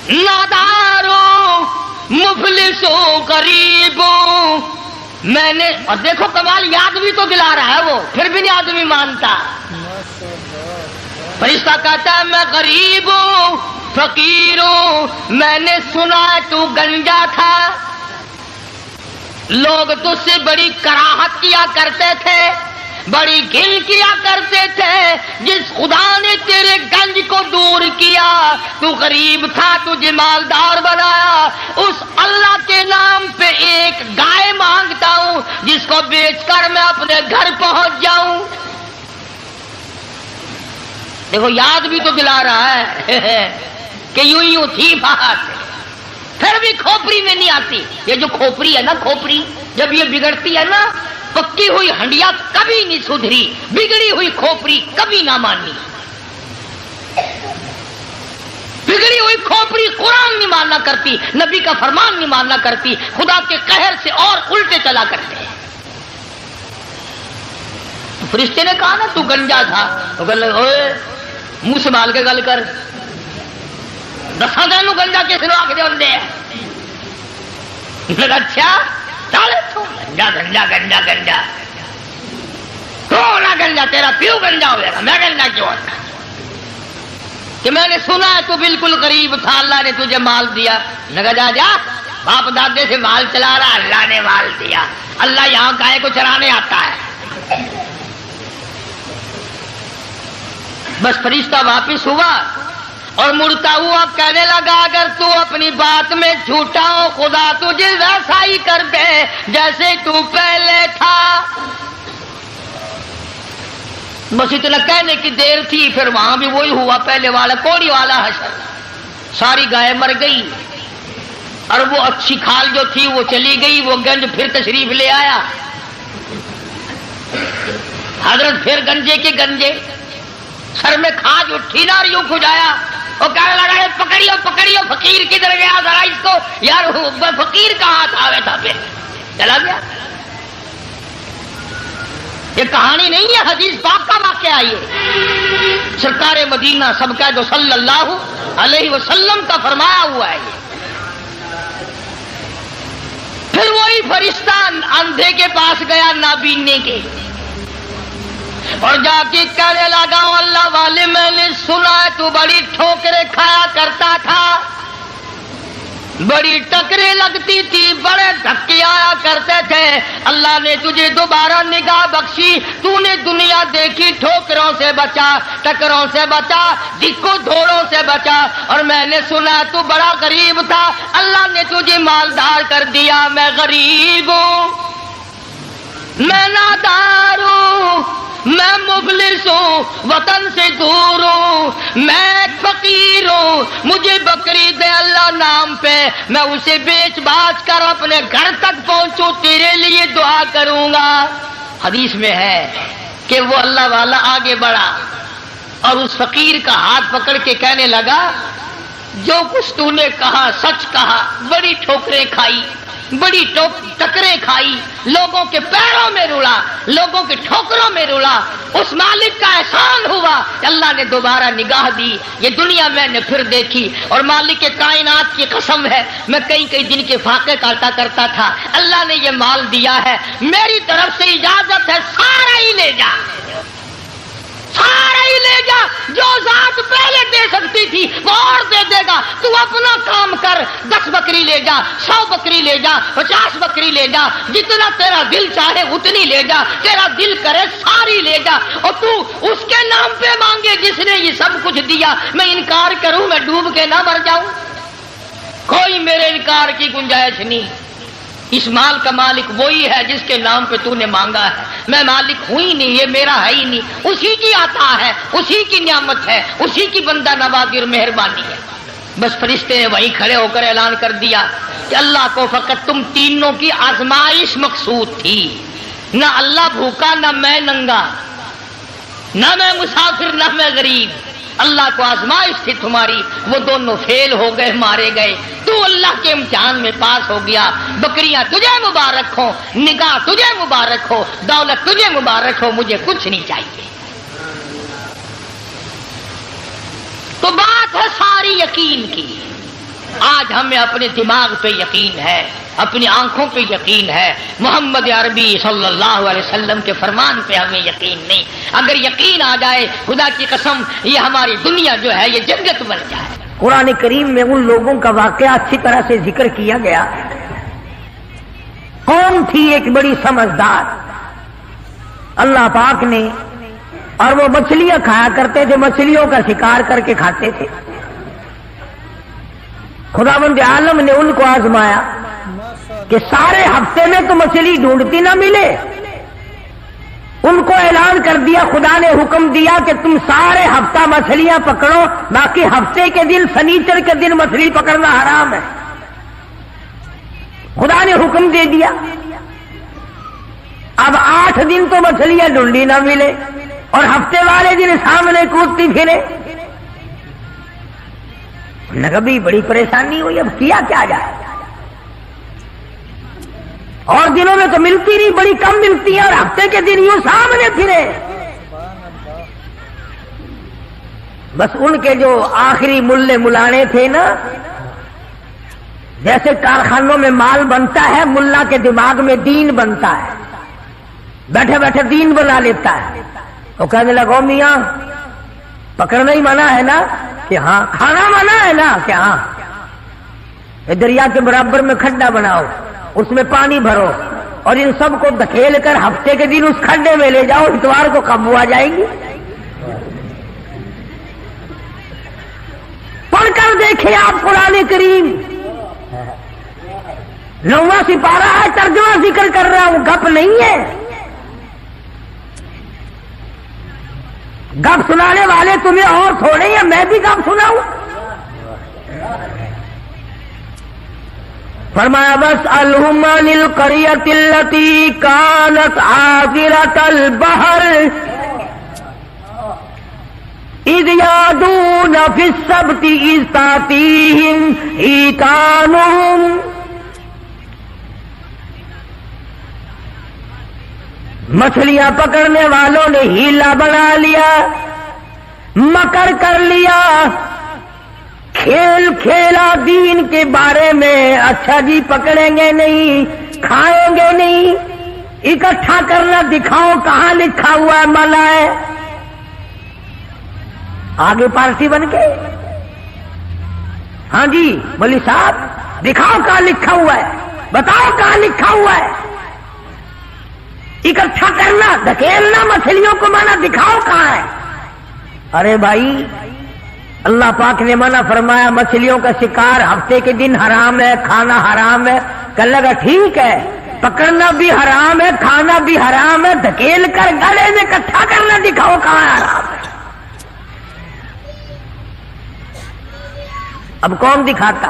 ناداروں، مفلسوں، غریبوں، میں نے، اور دیکھو کمال، یاد بھی تو دلا رہا ہے وہ، پھر بھی نہیں آدمی مانتا۔ فرشتہ کہتا ہے میں غریب ہوں، فقیر ہوں، میں نے سنا تو گنجا تھا، لوگ تجھ سے بڑی کراہت کیا کرتے تھے، بڑی گھن کیا کرتے تھے، جس خدا نے تیرے گنج کو دور کیا، تو غریب تھا، تجھے مالدار بنایا، اس اللہ کے نام پہ ایک گائے مانگتا ہوں جس کو بیچ کر میں اپنے گھر پہنچ جاؤں۔ دیکھو یاد بھی تو دلا رہا ہے کہ یوں تھی بات، پھر بھی کھوپڑی میں نہیں آتی۔ یہ جو کھوپڑی ہے نا، کھوپڑی جب یہ بگڑتی ہے نا، پکی ہوئی ہنڈیا کبھی نہیں سدھری، بگڑی ہوئی کھوپڑی کبھی نہ مانی۔ بگڑی ہوئی کھوپڑی قرآن نہیں ماننا کرتی، نبی کا فرمان نہیں ماننا کرتی، خدا کے قہر سے اور الٹے چلا کرتے ہیں۔ فرشتے نے کہا نا تو گنجا تھا، تو کہنے لگے اوے منہ سنبھال کے گل کر، دساں دن گنجا کس نے آ کے دے، اچھا چالے تو گنجا گنجا گنجا گنجا تو نہ گنجا، تیرا پیو گنجا ہو گا، میں گنجا کیوں ہوتا کہ میں نے سنا ہے تو بالکل غریب تھا، اللہ نے تجھے مال دیا۔ لگا جا جا، باپ دادے سے مال چلا رہا، اللہ نے مال دیا، اللہ یہاں گائے کو چرانے آتا ہے۔ بس فرشتہ واپس ہوا اور مڑتا ہوا کہنے لگا، اگر تو اپنی بات میں جھوٹا ہو، خدا تجھے ویسا ہی کر دے جیسے تو پہلے تھا۔ بس اتنا کہنے کی دیر تھی، پھر وہاں بھی وہی ہوا، پہلے والا کوڑی والا حشر، ساری گائے مر گئی، اور وہ اچھی کھال جو تھی وہ چلی گئی، وہ گنج پھر تشریف لے آیا، حضرت پھر گنجے کے گنجے، سر میں کھاج اٹھی نا، اور یوں کھجایا، وہ کہنے لگا پکڑیو پکڑیو، فقیر کدھر گیا ذرا اس کو، یار فقیر کہاں تھا، تھا پھر چلا گیا۔ یہ کہانی نہیں ہے، حدیث پاک کا واقعہ ہے، سرکار مدینہ سب کا جو صلی اللہ علیہ وسلم کا فرمایا ہوا ہے۔ پھر وہی فرشتہ اندھے کے پاس گیا، نابینے کے، اور جا کے کہنے لگا، اللہ والے میں نے سنا ہے تو بڑی ٹھوکریں کھایا کرتا تھا، بڑی ٹکریں لگتی تھی، بڑے دھکے آیا کرتے تھے، اللہ نے تجھے دوبارہ نگاہ بخشی، تو نے دنیا دیکھی، ٹھوکروں سے بچا، ٹکروں سے بچا، دکوں دھوڑوں سے بچا، اور میں نے سنا تو بڑا غریب تھا، اللہ نے تجھے مالدار کر دیا۔ میں غریب ہوں، میں نادار ہوں، میں مفلس ہوں، وطن سے دور ہوں، میں فقیر ہوں، مجھے بکری دے اللہ نام پہ، میں اسے بیچ باچ کر اپنے گھر تک پہنچوں، تیرے لیے دعا کروں گا۔ حدیث میں ہے کہ وہ اللہ والا آگے بڑھا اور اس فقیر کا ہاتھ پکڑ کے کہنے لگا، جو کچھ تو نے کہا سچ کہا، بڑی ٹھوکریں کھائی، بڑی ٹکریں کھائی، لوگوں کے پیروں میں رلا، لوگوں کے ٹھوکروں میں رلا، اس مالک کا احسان ہوا کہ اللہ نے دوبارہ نگاہ دی، یہ دنیا میں نے پھر دیکھی، اور مالک کے کائنات کی قسم ہے میں کئی دن کے فاقے کاٹا کرتا تھا، اللہ نے یہ مال دیا ہے، میری طرف سے اجازت ہے سارا ہی لے جا، سارا ہی لے جا، جو ذات پہلے دے سکتی تھی وہ اور دے دے گا، تو اپنا کام کر، 10 بکری لے جا، 100 بکری لے جا، 50 بکری لے جا، جتنا تیرا دل چاہے اتنی لے جا، تیرا دل کرے ساری لے جا، اور تو اس کے نام پہ مانگے جس نے یہ سب کچھ دیا، میں انکار کروں میں ڈوب کے نہ مر جاؤں؟ کوئی میرے انکار کی گنجائش نہیں، اس مال کا مالک وہی ہے جس کے نام پہ تو نے مانگا ہے، میں مالک ہوں ہی نہیں، یہ میرا ہے ہی نہیں، اسی کی عطا ہے، اسی کی نعمت ہے، اسی کی بندہ نوازی اور مہربانی ہے۔ بس فرشتے نے وہیں کھڑے ہو کر اعلان کر دیا کہ اللہ کو فقط تم تینوں کی آزمائش مقصود تھی، نہ اللہ بھوکا، نہ میں ننگا، نہ میں مسافر، نہ میں غریب، اللہ کو آزمائش تھی تمہاری، وہ دونوں فیل ہو گئے، مارے گئے، تو اللہ کے امتحان میں پاس ہو گیا، بکریاں تجھے مبارک ہو، نگاہ تجھے مبارک ہو، دولت تجھے مبارک ہو، مجھے کچھ نہیں چاہیے۔ تو بات ہے ساری یقین کی، آج ہمیں اپنے دماغ پہ یقین ہے، اپنی آنکھوں پہ یقین ہے، محمد عربی صلی اللہ علیہ وسلم کے فرمان پہ ہمیں یقین نہیں۔ اگر یقین آ جائے خدا کی قسم یہ ہماری دنیا جو ہے یہ جنت بن جائے۔ قرآن کریم میں ان لوگوں کا واقعہ اچھی طرح سے ذکر کیا گیا، قوم تھی ایک بڑی سمجھدار، اللہ پاک نے، اور وہ مچھلیاں کھایا کرتے تھے، مچھلیوں کا شکار کر کے کھاتے تھے۔ خداوند عالم نے ان کو آزمایا کہ سارے ہفتے میں تو مچھلی ڈھونڈتی نہ ملے، ان کو اعلان کر دیا، خدا نے حکم دیا کہ تم سارے ہفتہ مچھلیاں پکڑو، باقی ہفتے کے دن سنیچر کے دن مچھلی پکڑنا حرام ہے۔ خدا نے حکم دے دیا۔ اب 8 دن تو مچھلیاں ڈھونڈی نہ ملے، اور ہفتے والے دن سامنے کودتی پھرے، کبھی بڑی پریشانی ہوئی، اب کیا کیا جائے، اور دنوں میں تو ملتی نہیں، بڑی کم ملتی ہے، اور ہفتے کے دن یوں سامنے پھرے۔ بس ان کے جو آخری ملے ملانے تھے نا، جیسے کارخانوں میں مال بنتا ہے، ملا کے دماغ میں دین بنتا ہے، بیٹھے بیٹھے دین بنا لیتا ہے۔ تو کہنے لگو میاں پکڑنا ہی منع ہے نا؟ کہ ہاں۔ کھانا منع ہے نا؟ کہ ہاں۔ دریا کے برابر میں کھڈا بناؤ، اس میں پانی بھرو، اور ان سب کو دھکیل کر ہفتے کے دن اس کھڈے میں لے جاؤ، اتوار کو قابو آ جائے گی۔ پڑھ کر دیکھیں آپ قرآن کریم، 9واں سپارہ ہے، ترجمہ ذکر کر رہا ہوں، گپ نہیں ہے۔ گپ سنانے والے تمہیں اور تھوڑے ہیں، میں بھی گپ سناؤں؟ فرمایا وَاسْأَلْهُمْ عَنِ الْقَرْيَةِ الَّتِي كَانَتْ عَابِرَةَ الْبَحْرِ إِذْ يَعْدُونَ فِي السَّبْتِ إِذْ تَأْتِيهِمْ حِيتَانُهُمْ، مچھلیاں پکڑنے والوں نے ہیلا بنا لیا، مکر کر لیا، کھیل کھیلا دین کے بارے میں، اچھا جی پکڑیں گے نہیں، کھائیں گے نہیں، اکٹھا کرنا دکھاؤ کہاں لکھا ہوا ہے، منع ہے، آگے پارٹی بن کے، ہاں جی بولی صاحب دکھاؤ کہاں لکھا ہوا ہے، بتاؤ کہاں لکھا ہوا ہے، اکٹھا کرنا دھکیلنا مچھلیوں کو منع، دکھاؤ کہاں ہے۔ ارے بھائی اللہ پاک نے منع فرمایا، مچھلیوں کا شکار ہفتے کے دن حرام ہے، کھانا حرام ہے۔ کہنے لگا ٹھیک ہے، پکڑنا بھی حرام ہے، کھانا بھی حرام ہے، دھکیل کر گلے میں اکٹھا کرنا دکھاؤ کہاں حرام ہے۔ اب کون دکھاتا؟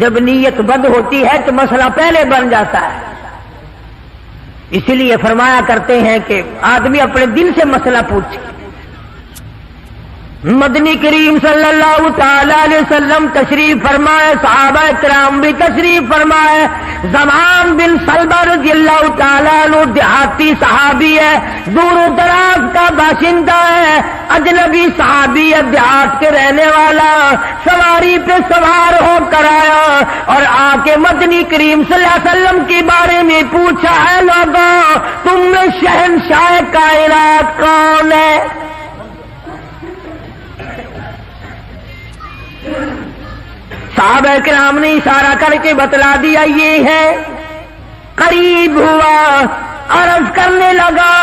جب نیت بد ہوتی ہے تو مسئلہ پہلے بن جاتا ہے۔ اسی لیے فرمایا کرتے ہیں کہ آدمی اپنے دل سے مسئلہ پوچھے، مدنی کریم صلی اللہ تعالی علیہ وسلم تشریف فرمائے، صحابہ کرام بھی تشریف فرمائے۔ زمان بن سلبہ رضی اللہ تعالیٰ عنہ دیہاتی صحابی ہے، دور و دراز کا باشندہ ہے، اجنبی صحابی ہے، دیہات کے رہنے والا، سواری پہ سوار ہو کر آیا اور آ کے مدنی کریم صلی اللہ علیہ وسلم کے بارے میں پوچھا، ہے لوگوں تم میں شہنشاہ کائنات کون ہے؟ صحابہ کرام نے اشارہ کر کے بتلا دیا یہ ہے۔ قریب ہوا، عرض کرنے لگا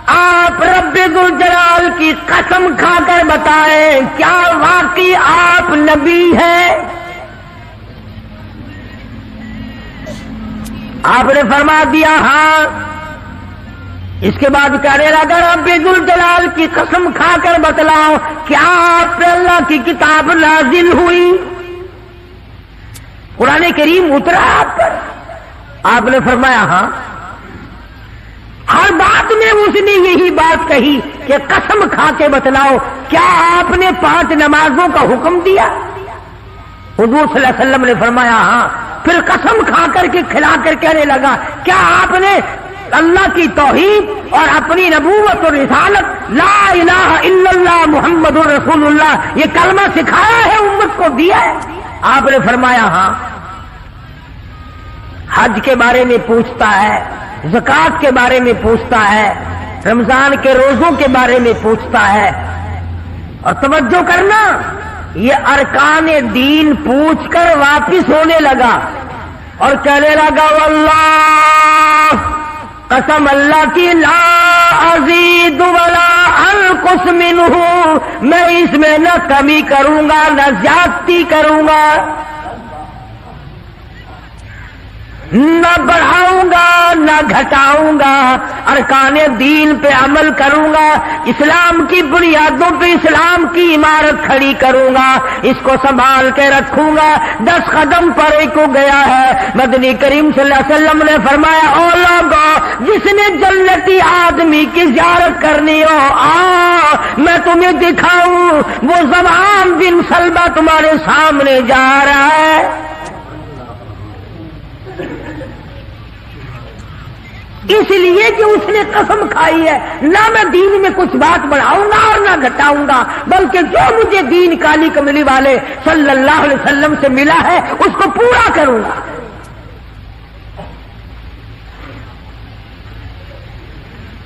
آپ رب ذوالجلال کی قسم کھا کر بتائیں کیا واقعی آپ نبی ہیں؟ آپ نے فرما دیا ہاں۔ اس کے بعد کہنے لگا رب ذوالجلال کی قسم کھا کر بتلاؤ کیا آپ پہ اللہ کی کتاب نازل ہوئی؟ قرآن کریم اترا آپ پر؟ آپ نے فرمایا ہاں۔ ہر بات میں اس نے یہی بات کہی کہ قسم کھا کے بتلاؤ کیا آپ نے 5 نمازوں کا حکم دیا؟ حضور صلی اللہ علیہ وسلم نے فرمایا ہاں۔ پھر قسم کھا کر کے کھلا کر کہنے لگا کیا آپ نے اللہ کی توحید اور اپنی نبوت اور رسالت لا الہ الا اللہ محمد رسول اللہ یہ کلمہ سکھایا ہے، امت کو دیا ہے؟ آپ نے فرمایا ہاں۔ حج کے بارے میں پوچھتا ہے، زکوٰۃ کے بارے میں پوچھتا ہے، رمضان کے روزوں کے بارے میں پوچھتا ہے۔ اور توجہ کرنا، یہ ارکان دین پوچھ کر واپس ہونے لگا اور کہنے لگا واللہ قسم اللہ کی لا ازید ولا انقص منہ، میں اس میں نہ کمی کروں گا نہ زیادتی کروں گا، نہ بڑھاؤں گا نہ گھٹاؤں گا، ارکان دین پہ عمل کروں گا، اسلام کی بنیادوں پہ اسلام کی عمارت کھڑی کروں گا، اس کو سنبھال کے رکھوں گا۔ 10 قدم پرے کو گیا ہے، مدنی کریم صلی اللہ علیہ وسلم نے فرمایا او لوگو جس نے جنتی آدمی کی زیارت کرنی ہو میں تمہیں دکھاؤں، وہ زمان بن سلبہ تمہارے سامنے جا رہا ہے۔ اس لیے کہ اس نے قسم کھائی ہے نہ میں دین میں کچھ بات بڑھاؤں گا اور نہ گھٹاؤں گا، بلکہ جو مجھے دین کالی کملی والے صلی اللہ علیہ وسلم سے ملا ہے اس کو پورا کروں گا۔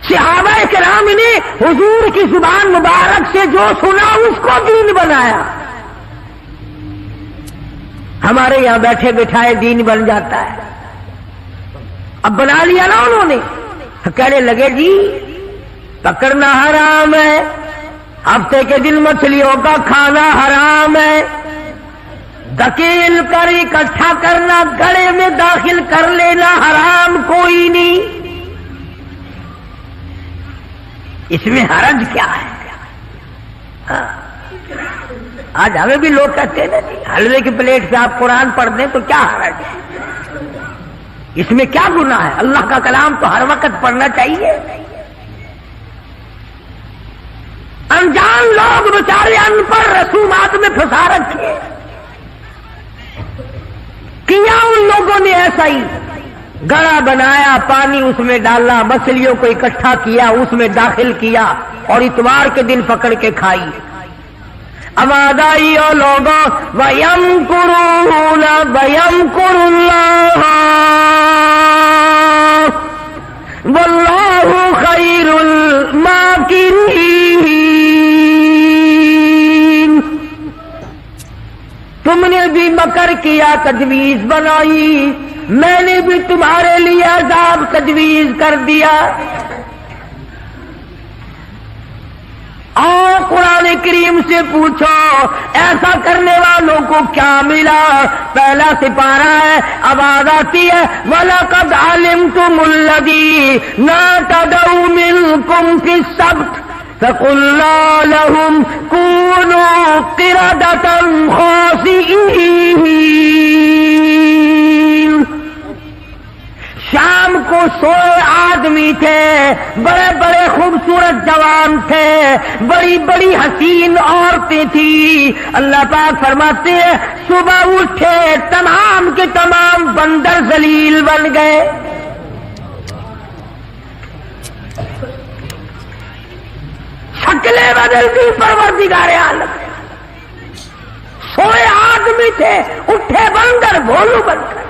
صحابہ کرام نے حضور کی زبان مبارک سے جو سنا اس کو دین بنایا۔ ہمارے یہاں بیٹھے بٹھائے دین بن جاتا ہے، اب بنا لیا نا انہوں نے، کہنے لگے جی پکڑنا حرام ہے، ہفتے کے دن مچھلیوں کا کھانا حرام ہے، دھکیل کر اکٹھا کرنا گڑے میں داخل کر لینا حرام کوئی نہیں، اس میں حرج کیا ہے؟ آج ہمیں بھی لوگ کہتے ہیں نا جی حلوے کی پلیٹ سے آپ قرآن پڑھ دیں تو کیا حرج ہے، اس میں کیا گناہ ہے؟ اللہ کا کلام تو ہر وقت پڑھنا چاہیے۔ انجان لوگ بیچارے ان پڑھ رسومات میں پھنسا رکھے، کیا ان لوگوں نے ایسا ہی گڑا بنایا، پانی اس میں ڈالا، مچھلیوں کو اکٹھا کیا، اس میں داخل کیا اور اتوار کے دن پکڑ کے کھائی۔ آواز آئی او لوگوں وَيَمْكُرُونَ وَيَمْكُرُ اللَّهُ وَاللَّهُ خَيْرُ الْمَاكِرِينَ۔ تم نے بھی مکر کیا، تجویز بنائی، میں نے بھی تمہارے لیے عذاب تجویز کر دیا۔ اور قرآن کریم سے پوچھو ایسا کرنے والوں کو کیا ملا؟ پہلا سپارہ ہے، آواز آتی ہے وَلَقَدْ عَلِمْتُمُ الَّذِينَ اعْتَدَوْا مِنْكُمْ فِي السَّبْتِ فَقُلْنَا لَهُمْ كُونُوا قِرَدَةً خَاسِئِينَ۔ شام کو سوئے آدمی تھے، بڑے بڑے خوبصورت جوان تھے، بڑی بڑی حسین عورتیں تھیں۔ اللہ پاک فرماتے ہیں صبح اٹھے تمام کے تمام بندر ذلیل بن گئے۔ شکلیں بدل دی پروردگار عالم، سوئے آدمی تھے اٹھے بندر بھولو بن گئے۔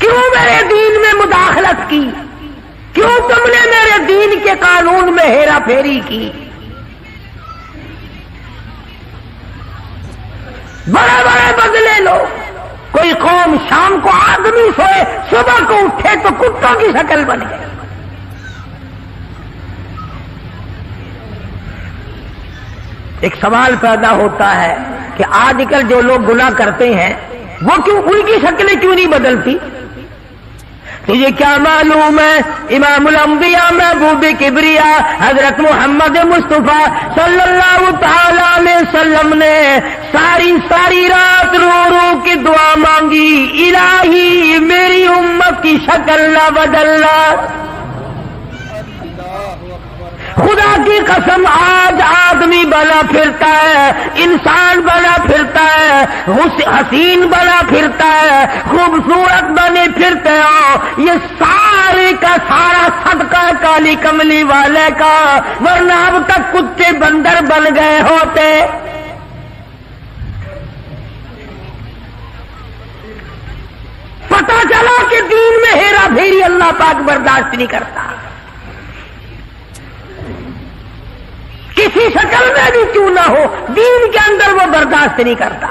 کیوں میرے دین میں مداخلت کی؟ کیوں تم نے میرے دین کے قانون میں ہیرا پھیری کی؟ بڑے بڑے بدلے لو۔ کوئی قوم شام کو آدمی سوئے صبح کو اٹھے تو کتوں کی شکل بن گئے۔ ایک سوال پیدا ہوتا ہے کہ آج کل جو لوگ گناہ کرتے ہیں وہ کیوں ان کی شکلیں کیوں نہیں بدلتی؟ تجھے کیا معلوم ہے امام الانبیاء محبوب کبریا حضرت محمد مصطفیٰ صلی اللہ تعالی علیہ وسلم نے ساری رات رو رو کے دعا مانگی، الہی میری امت کی شکل نہ بدلنا۔ خدا کی قسم آج آدمی بنا پھرتا ہے، انسان بنا پھرتا ہے، حسین بنا پھرتا ہے، خوبصورت بنے پھرتے ہو، یہ سارے کا سارا صدقہ کالی کملی والے کا، ورنہ اب تک کتے بندر بن گئے ہوتے۔ پتہ چلا کہ دین میں ہیرا پھیری اللہ پاک برداشت نہیں کرتا، کسی شکل میں بھی کیوں نہ ہو، دین کے اندر وہ برداشت نہیں کرتا۔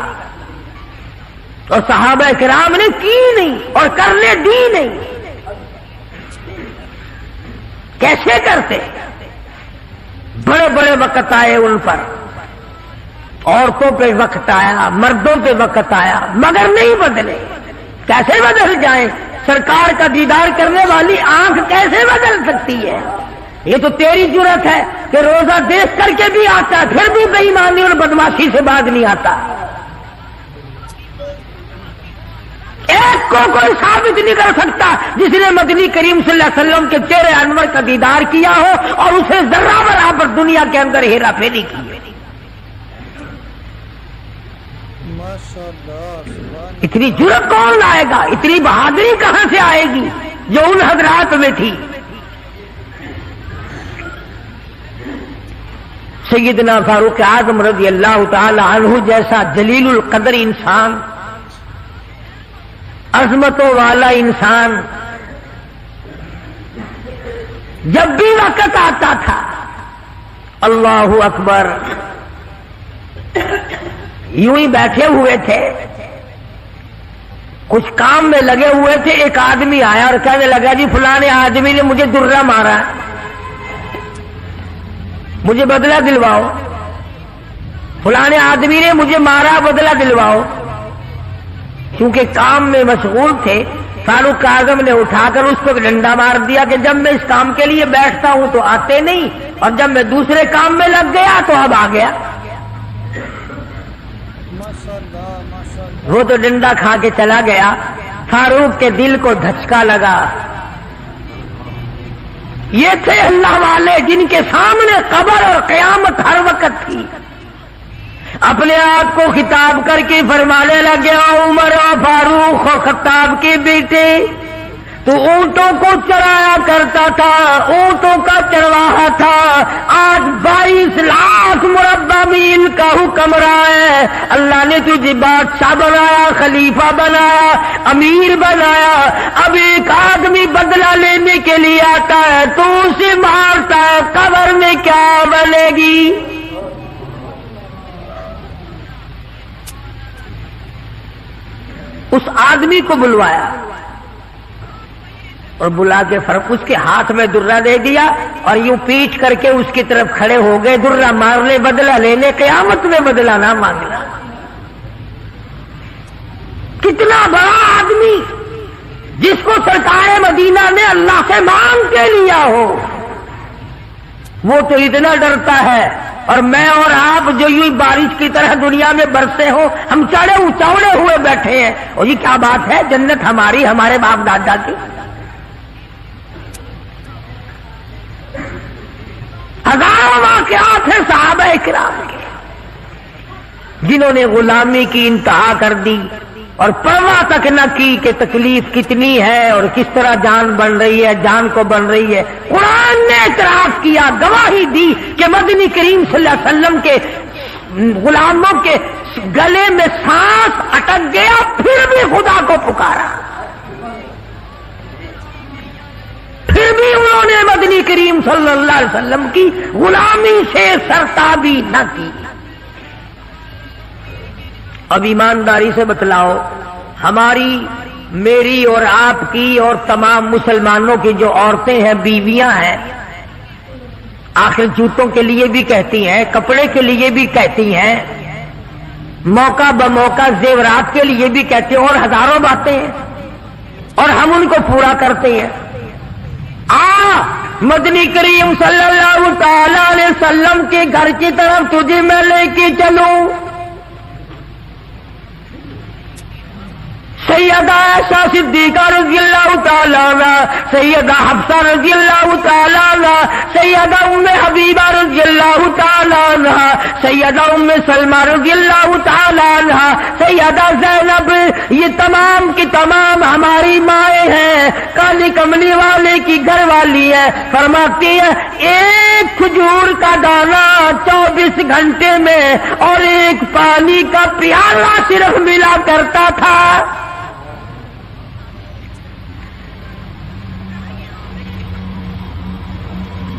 اور صحابہ کرام نے کی نہیں اور کرنے دی نہیں۔ کیسے کرتے؟ بڑے بڑے وقت آئے ان پر، عورتوں پہ وقت آیا، مردوں پہ وقت آیا، مگر نہیں بدلے۔ کیسے بدل جائیں؟ سرکار کا دیدار کرنے والی آنکھ کیسے بدل سکتی ہے؟ یہ تو تیری جرت ہے کہ روزہ دیکھ کر کے بھی آتا ہے پھر بھی بے ایمانی اور بدماشی سے باز نہیں آتا۔ ایک کو کوئی ثابت نہیں کر سکتا جس نے مدنی کریم صلی اللہ علیہ وسلم کے چہرے انور کا دیدار کیا ہو اور اسے ذرہ برابر دنیا کے اندر ہیرا پھیری کی۔ اتنی جرت کون لائے گا؟ اتنی بہادری کہاں سے آئے گی جو ان حضرات میں تھی؟ سیدنا فاروق اعظم رضی اللہ تعالی عنہ جیسا جلیل القدر انسان، عظمتوں والا انسان، جب بھی وقت آتا تھا اللہ اکبر یوں ہی بیٹھے ہوئے تھے، کچھ کام میں لگے ہوئے تھے، ایک آدمی آیا اور کہنے لگا جی فلانے آدمی نے مجھے درہ مارا ہے، مجھے بدلہ دلواؤ، فلانے آدمی نے مجھے مارا، بدلہ دلواؤ۔ کیونکہ کام میں مشغول تھے، فاروق اعظم نے اٹھا کر اس کو ڈنڈا مار دیا کہ جب میں اس کام کے لیے بیٹھتا ہوں تو آتے نہیں، اور جب میں دوسرے کام میں لگ گیا تو اب آ گیا۔ وہ تو ڈنڈا کھا کے چلا گیا، فاروق کے دل کو دھچکا لگا۔ یہ تھے اللہ والے جن کے سامنے قبر اور قیامت ہر وقت تھی۔ اپنے آپ کو خطاب کر کے فرمانے لگے عمر و فاروق و خطاب کے بیٹے، تو اونٹوں کو چرایا کرتا تھا، اونٹوں کا چرواہا تھا، آج 22 لاکھ مربع میل کا حکمراں ہے۔ اللہ نے تجھے بادشاہ بنایا، خلیفہ بنایا، امیر بنایا، اب ایک آدمی بدلہ لینے کے لیے آتا ہے تو اسے مارتا ہے، قبر میں کیا بنے گی؟ اس آدمی کو بلوایا اور بلا کے اس کے ہاتھ میں درہ دے دیا اور یوں پیٹ کر کے اس کی طرف کھڑے ہو گئے، درہ مارنے بدلہ لینے، قیامت میں بدلہ نہ مانگنا۔ کتنا بڑا آدمی جس کو سرکار مدینہ نے اللہ سے مانگ کے لیا ہو، وہ تو اتنا ڈرتا ہے اور میں اور آپ جو یوں بارش کی طرح دنیا میں برسے ہوں، ہم چوڑے ہوئے بیٹھے ہیں، اور یہ کیا بات ہے؟ جنت ہماری، ہمارے باپ دادا کی۔ ہزاروں واقعات ہیں صحابہ کرام کے جنہوں نے غلامی کی انتہا کر دی اور پرواہ تک نہ کی کہ تکلیف کتنی ہے اور کس طرح جان بن رہی ہے، جان کو بن رہی ہے۔ قرآن نے اعتراف کیا، گواہی دی کہ مدنی کریم صلی اللہ علیہ وسلم کے غلاموں کے گلے میں سانس اٹک گیا، پھر بھی خدا کو پکارا، پھر بھی انہوں نے مدنی کریم صلی اللہ علیہ وسلم کی غلامی سے سرتابی نہ کی۔ اب ایمانداری سے بتلاؤ، ہماری، میری اور آپ کی اور تمام مسلمانوں کی جو عورتیں ہیں، بیویاں ہیں، آخر جوتوں کے لیے بھی کہتی ہیں، کپڑے کے لیے بھی کہتی ہیں، موقع بموقع زیورات کے لیے بھی کہتے ہیں، اور ہزاروں باتیں ہیں، اور ہم ان کو پورا کرتے ہیں۔ مدنی کریم صلی اللہ تعالی علیہ وسلم کے گھر کی طرف تجھے میں لے کے چلوں۔ سیدہ عائشہ صدیقہ رضی اللہ تعالیٰ عنہ، سیدہ حفصہ رضی اللہ تعالیٰ عنہ، سیدہ ام حبیبہ رضی اللہ تعالیٰ عنہ، سیدہ ام سلمہ رضی اللہ تعالیٰ عنہ، سیدہ زینب، یہ تمام کی تمام ہماری مائیں ہیں، کالی کملی والے کی گھر والی ہے۔ فرماتی ہے ایک کھجور کا دانہ 24 گھنٹے میں اور ایک پانی کا پیالہ صرف ملا کرتا تھا۔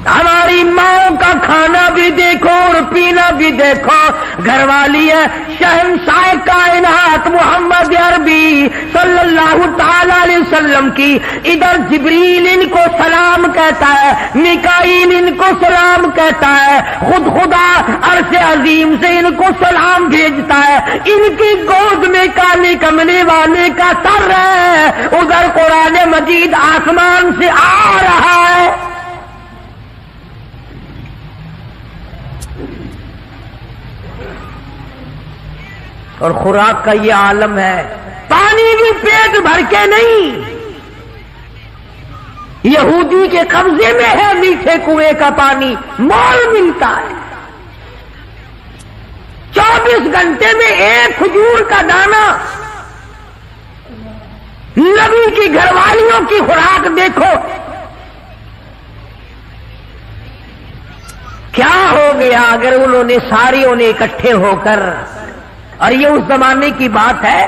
ہماری ماں کا کھانا بھی دیکھو اور پینا بھی دیکھو، گھر والی ہے شہنشاہ کائنات محمد عربی صلی اللہ تعالی علیہ وسلم کی، ادھر جبریل ان کو سلام کہتا ہے، میکائیل ان کو سلام کہتا ہے، خود خدا عرش عظیم سے ان کو سلام بھیجتا ہے، ان کی گود میں کالی کملی والے کا سر ہے، ادھر قرآن مجید آسمان سے آ رہا ہے۔ اور خوراک کا یہ عالم ہے، پانی بھی پیٹ بھر کے نہیں، یہودی کے قبضے میں ہے میٹھے کنویں کا پانی، مول ملتا ہے۔ 24 گھنٹے میں ایک کھجور کا دانہ، نبی کی گھر والیوں کی خوراک دیکھو، کیا ہو گیا اگر انہوں نے ساریوں نے اکٹھے ہو کر، اور یہ اس زمانے کی بات ہے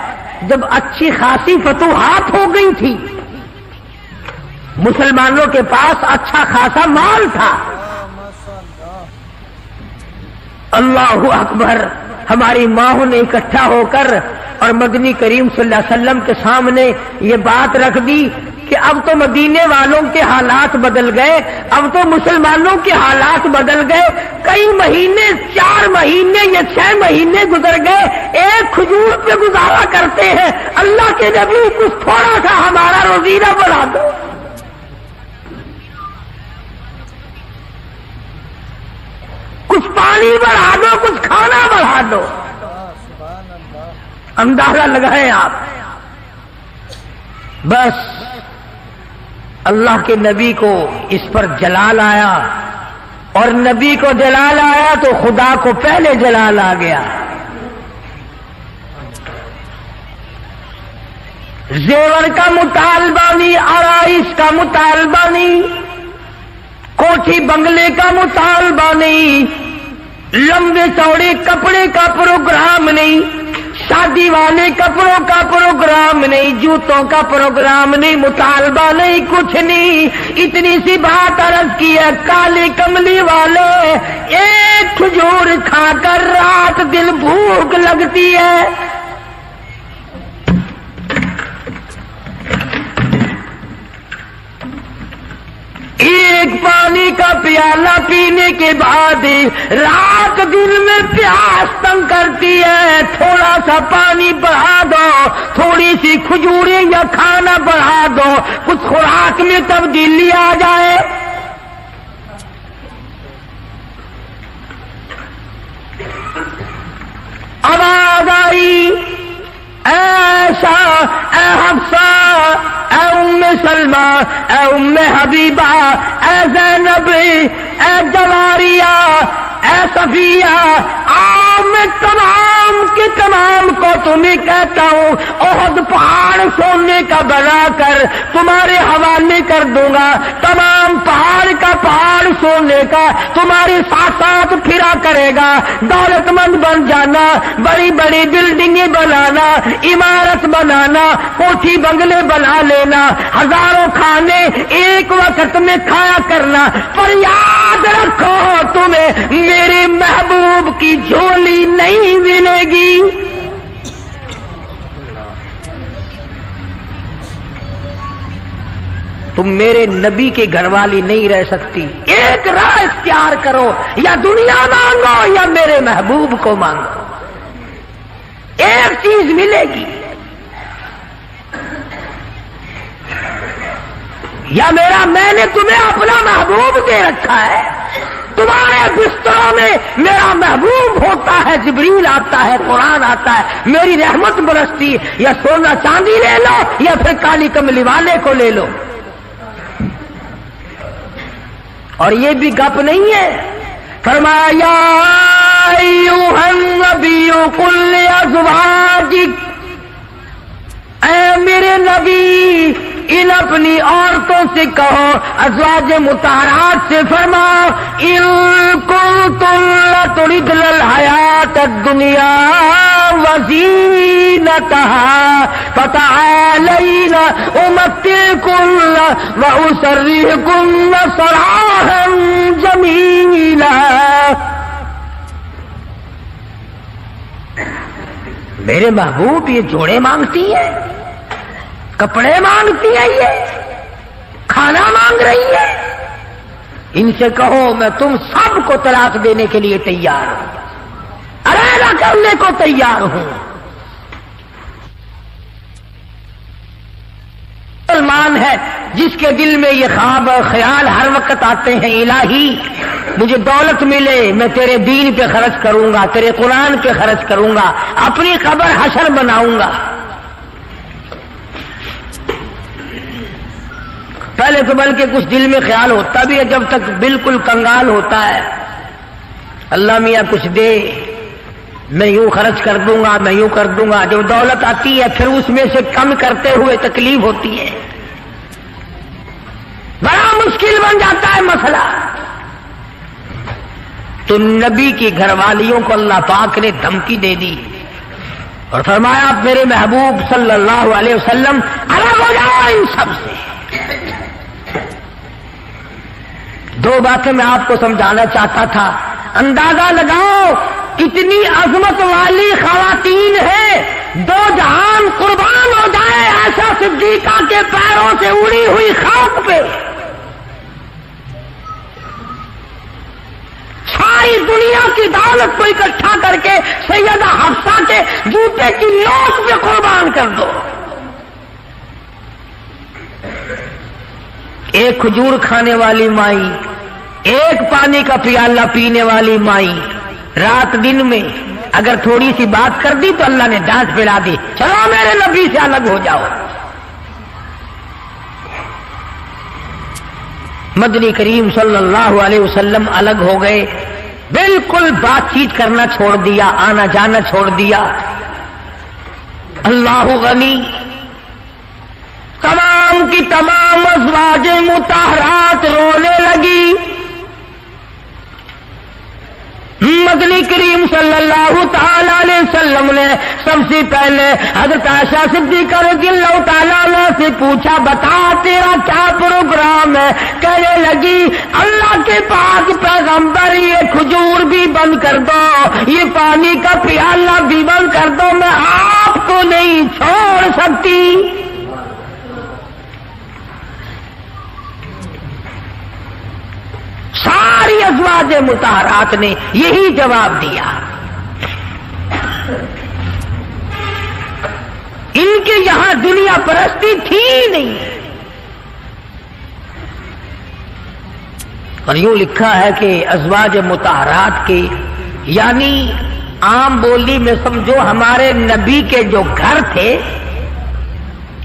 جب اچھی خاصی فتوحات ہو گئی تھی، مسلمانوں کے پاس اچھا خاصا مال تھا۔ اللہ اکبر، ہماری ماں نے اکٹھا ہو کر اور مدنی کریم صلی اللہ علیہ وسلم کے سامنے یہ بات رکھ دی کہ اب تو مدینے والوں کے حالات بدل گئے، اب تو مسلمانوں کے حالات بدل گئے، کئی مہینے، 4 مہینے یا 6 مہینے گزر گئے، ایک کھجور پہ گزارا کرتے ہیں، اللہ کے نبی کچھ تھوڑا سا ہمارا روزینہ بڑھا دو۔ کچھ پانی بڑھا دو، کچھ کھانا بڑھا دو۔ اندازہ لگائیں آپ، بس اللہ کے نبی کو اس پر جلال آیا، اور نبی کو جلال آیا تو خدا کو پہلے جلال آ گیا۔ زیور کا مطالبہ نہیں، آرائش کا مطالبہ نہیں، کوٹھی بنگلے کا مطالبہ نہیں، لمبے چوڑے کپڑے کا پروگرام نہیں، شادی والے کپڑوں کا پروگرام نہیں، جوتوں کا پروگرام نہیں، مطالبہ نہیں، کچھ نہیں، اتنی سی بات عرض کی ہے، کالے کملی والے ایک کھجور کھا کر رات دن بھوک لگتی ہے، ایک پانی کا پیالہ پینے کے بعد رات دن میں پیاس تنگ کرتی ہے، تھوڑا سا پانی بڑھا دو، تھوڑی سی کھجوریں یا کھانا بڑھا دو، کچھ خوراک میں تبدیلی آ جائے۔ حفصہ، اے ام سلمہ، اے ام حبیبہ، اے زینب، اے جواریہ، اے صفیہ، میں تمام کے تمام کو تمہیں کہتا ہوں احد پہاڑ سونے کا بنا کر تمہارے حوالے کر دوں گا، تمام پہاڑ کا پہاڑ سونے کا تمہارے ساتھ ساتھ پھرا کرے گا، دولت مند بن جانا، بڑی بڑی بلڈنگیں بنانا، عمارت بنانا، کوٹھی بنگلے بنا لینا، ہزاروں کھانے ایک وقت میں کھایا کرنا، پر یاد رکھو تمہیں میرے محبوب کی جھولی نہیں ملے گی۔ تم میرے نبی کے گھر والی نہیں رہ سکتی، ایک راہ اختیار کرو، یا دنیا مانگو یا میرے محبوب کو مانگو، ایک چیز ملے گی، یا میں نے تمہیں اپنا محبوب دے رکھا ہے، تمہارے بستروں میں میرا محبوب ہوتا ہے، جبریل آتا ہے، قرآن آتا ہے، میری رحمت برستی، یا سونا چاندی لے لو یا پھر کالی کملی والے کو لے لو۔ اور یہ بھی گپ نہیں ہے، فرمایا ایھا النبی قل لازواجک، اے میرے نبی ان اپنی عورتوں سے کہو، ازواج مطہرات سے فرماؤ، ان کنتم لتردن الحیات الدنیا وزینتہا فتعالین امتعکن واسرحکن سراحا جمیلا۔ میرے محبوب یہ جوڑے مانگتی ہے، کپڑے مانگتی ہے، یہ کھانا مانگ رہی ہے، ان سے کہو میں تم سب کو طلاق دینے کے لیے تیار ہوں، علیحدہ کرنے کو تیار ہوں۔ مسلمان ہے جس کے دل میں یہ خواب اور خیال ہر وقت آتے ہیں، الہی مجھے دولت ملے، میں تیرے دین پہ خرچ کروں گا، تیرے قرآن پہ خرچ کروں گا، اپنی قبر حشر بناؤں گا۔ پہلے تو بلکہ کچھ دل میں خیال ہوتا بھی ہے، جب تک بالکل کنگال ہوتا ہے، اللہ میاں کچھ دے، میں یوں خرچ کر دوں گا، میں یوں کر دوں گا۔ جب دولت آتی ہے پھر اس میں سے کم کرتے ہوئے تکلیف ہوتی ہے، بڑا مشکل بن جاتا ہے مسئلہ۔ تو نبی کی گھر والیوں کو اللہ پاک نے دھمکی دے دی اور فرمایا آپ میرے محبوب صلی اللہ علیہ وسلم الگ ہو جاؤ ان سب سے۔ دو باتیں میں آپ کو سمجھانا چاہتا تھا، اندازہ لگاؤ کتنی عظمت والی خواتین ہیں، دو جہان قربان ہو جائے عائشہ صدیقہ کے پیروں سے اڑی ہوئی خاک پہ، ساری دنیا کی دولت کو اکٹھا کر کے سیدہ حفصہ کے جوتے کی نوک پہ قربان کر دو۔ ایک کھجور کھانے والی مائی، ایک پانی کا پیالہ پینے والی مائی، رات دن میں اگر تھوڑی سی بات کر دی تو اللہ نے ڈانٹ پلا دی، چلو میرے نبی سے الگ ہو جاؤ۔ مدنی کریم صلی اللہ علیہ وسلم الگ ہو گئے، بالکل بات چیت کرنا چھوڑ دیا، آنا جانا چھوڑ دیا۔ اللہ غنی، تمام کی تمام ازواج مطہرات رونے لگی۔ مدنی کریم صلی اللہ تعالی علیہ وسلم نے سب سے پہلے حضرت عائشہ صدیقہ رضی اللہ تعالیٰ عنہ سے پوچھا، بتا تیرا کیا پروگرام ہے؟ کہنے لگی اللہ کے پاک پیغمبر یہ کھجور بھی بند کر دو، یہ پانی کا پیالہ بھی بند کر دو، میں آپ کو نہیں چھوڑ سکتی۔ ساری ازواج مطہرات نے یہی جواب دیا۔ ان کے یہاں دنیا پرستی تھی نہیں، اور یوں لکھا ہے کہ ازواج مطہرات کے یعنی عام بولی میں سمجھو ہمارے نبی کے جو گھر تھے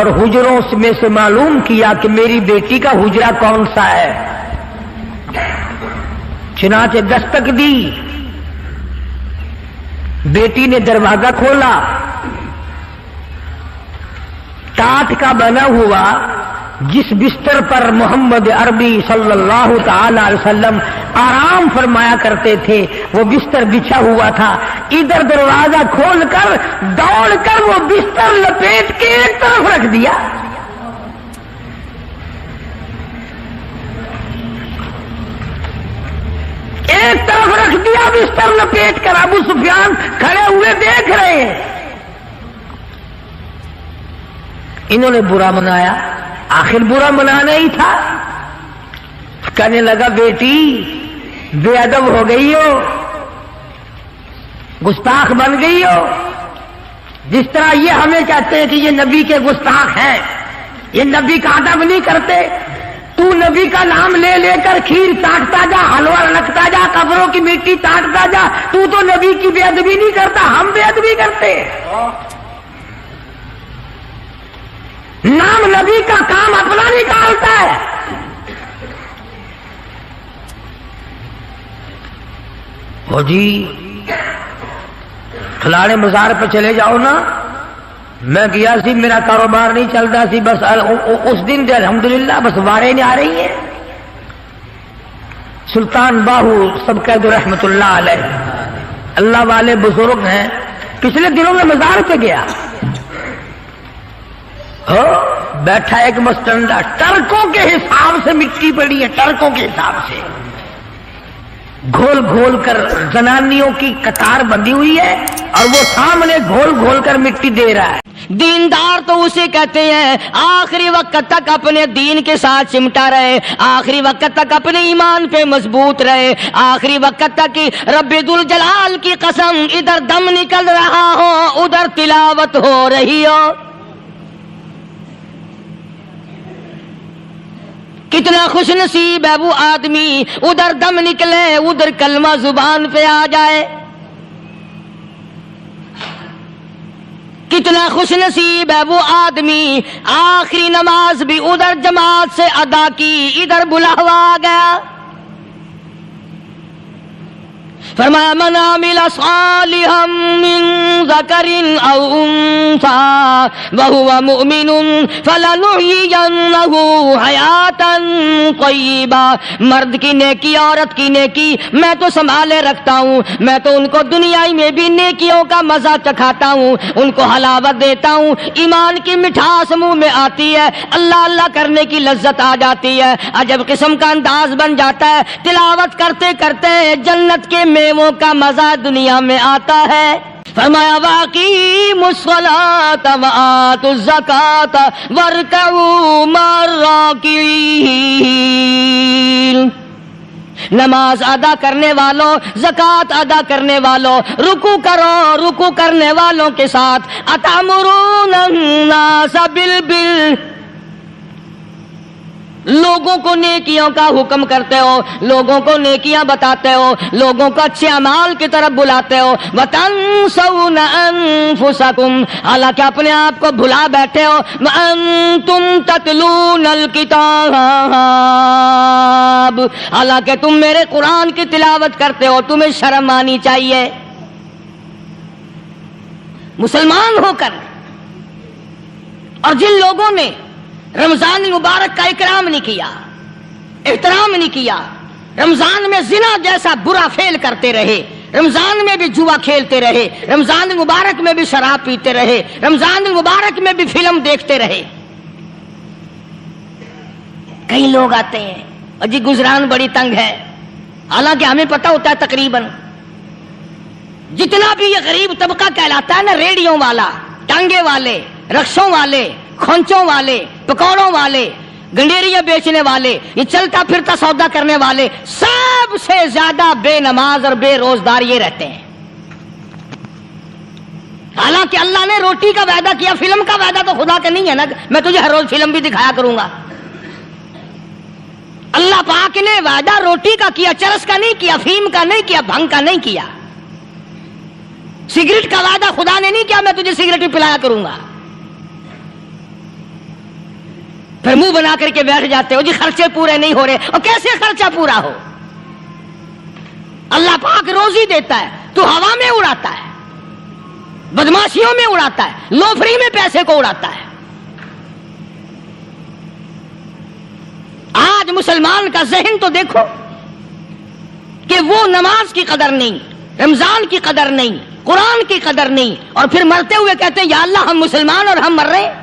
اور حجروں میں سے معلوم کیا کہ میری بیٹی کا حجرہ کون سا ہے. چنانچہ دستک دی، بیٹی نے دروازہ کھولا. ٹاٹ کا بنا ہوا جس بستر پر محمد عربی صلی اللہ تعالی علیہ وسلم آرام فرمایا کرتے تھے وہ بستر بچھا ہوا تھا. ادھر دروازہ کھول کر دوڑ کر وہ بستر لپیٹ کے ایک طرف رکھ دیا. ایک طرف رکھ دیا بستر لپیٹ کر. ابو سفیان کھڑے ہوئے دیکھ رہے ہیں. انہوں نے برا منایا، آخر برا منانا ہی تھا. کہنے لگا بیٹی بے ادب ہو گئی ہو، گستاخ بن گئی ہو. جس طرح یہ ہمیں کہتے ہیں کہ یہ نبی کے گستاخ ہیں، یہ نبی کا ادب نہیں کرتے. تو نبی کا نام لے لے کر کھیر چاٹتا جا، حلوہ رکھتا جا، قبروں کی مٹی چاٹتا جا. تو نبی کی بے ادبی نہیں کرتا، ہم بے ادبی کرتے. نام نبی کا کام اپنا نکالتا ہے. ہو جی فلانے بازار پہ چلے جاؤ نا، میں گیا سی، میرا کاروبار نہیں چلتا سی، بس اس دن سے الحمدللہ بس وارے نہیں آ رہی ہے. سلطان باہو سب قید رحمت اللہ علیہ، اللہ والے بزرگ ہیں. پچھلے دنوں میں مزار پہ گیا، بیٹھا ایک مستنڈا، ٹرکوں کے حساب سے مٹی پڑی ہے، ٹرکوں کے حساب سے گھول گھول کر زنانیوں کی قطار بندھی ہوئی ہے اور وہ سامنے گھول گھول کر مٹی دے رہا ہے. دیندار تو اسے کہتے ہیں آخری وقت تک اپنے دین کے ساتھ چمٹا رہے، آخری وقت تک اپنے ایمان پہ مضبوط رہے، آخری وقت تک رب ذوالجلال کی قسم ادھر دم نکل رہا ہو ادھر تلاوت ہو رہی ہو. کتنا خوش نصیب ہے وہ آدمی ادھر دم نکلے ادھر کلمہ زبان پہ آ جائے. کتنا خوش نصیب ہے وہ آدمی آخری نماز بھی ادھر جماعت سے ادا کی ادھر بلاوا آ گیا. فرمایا من عمل صالحا من ذکر او انثى وهو مؤمن فلنحيينه حیاتا طیبہ. مرد کی نیکی عورت کی نیکی میں تو سنبھالے رکھتا ہوں، میں تو ان کو دنیا میں بھی نیکیوں کا مزہ چکھاتا ہوں، ان کو حلاوت دیتا ہوں، ایمان کی مٹھاس منہ میں آتی ہے، اللہ اللہ کرنے کی لذت آ جاتی ہے، عجب قسم کا انداز بن جاتا ہے. تلاوت کرتے کرتے جنت کے میووں کا مزہ دنیا میں آتا ہے. فرمایا واقیموا الصلاۃ وآتوا الزکاۃ وارکعوا مع الراکعین. نماز ادا کرنے والوں، زکوٰۃ ادا کرنے والوں، رکوع کرو، رکوع کرنے والوں کے ساتھ. اتامرون الناس بالبر، لوگوں کو نیکیوں کا حکم کرتے ہو، لوگوں کو نیکیاں بتاتے ہو، لوگوں کو اچھے اعمال کی طرف بلاتے ہو. وَتَنْسَوْنَ أَنفُسَكُمْ، حالانکہ اپنے آپ کو بھلا بیٹھے ہو. وَأَنْتُمْ تَتْلُونَ الْكِتَابَ، حالانکہ تم میرے قرآن کی تلاوت کرتے ہو. تمہیں شرم آنی چاہیے مسلمان ہو کر. اور جن لوگوں نے رمضان المبارک کا اکرام نہیں کیا، احترام نہیں کیا، رمضان میں زنا جیسا برا فعل کرتے رہے، رمضان میں بھی جوا کھیلتے رہے، رمضان المبارک میں بھی شراب پیتے رہے، رمضان المبارک میں بھی فلم دیکھتے رہے. کئی لوگ آتے ہیں اور جی گزران بڑی تنگ ہے، حالانکہ ہمیں پتہ ہوتا ہے تقریباً جتنا بھی یہ غریب طبقہ کہلاتا ہے نا، ریڑیوں والا، ٹانگے والے، رکشوں والے، کھونچوں والے، پکوڑوں والے، گنڈیریاں بیچنے والے، یہ چلتا پھرتا سودا کرنے والے، سب سے زیادہ بے نماز اور بے روزدار یہ رہتے ہیں. حالانکہ اللہ نے روٹی کا وعدہ کیا، فلم کا وعدہ تو خدا کا نہیں ہے نا، میں تجھے ہر روز فلم بھی دکھایا کروں گا. اللہ پاک نے وعدہ روٹی کا کیا، چرس کا نہیں کیا، فیم کا نہیں کیا، بھنگ کا نہیں کیا. سگریٹ کا وعدہ خدا نے نہیں کیا میں تجھے سگریٹ بھی پلایا کروں گا. پھر منہ بنا کر کے بیٹھ جاتے ہو جی خرچے پورے نہیں ہو رہے. اور کیسے خرچہ پورا ہو؟ اللہ پاک روزی دیتا ہے، تو ہوا میں اڑاتا ہے، بدماشیوں میں اڑاتا ہے، لوفری میں پیسے کو اڑاتا ہے. آج مسلمان کا ذہن تو دیکھو کہ وہ نماز کی قدر نہیں، رمضان کی قدر نہیں، قرآن کی قدر نہیں، اور پھر مرتے ہوئے کہتے ہیں یا اللہ ہم مسلمان اور ہم مر رہے ہیں.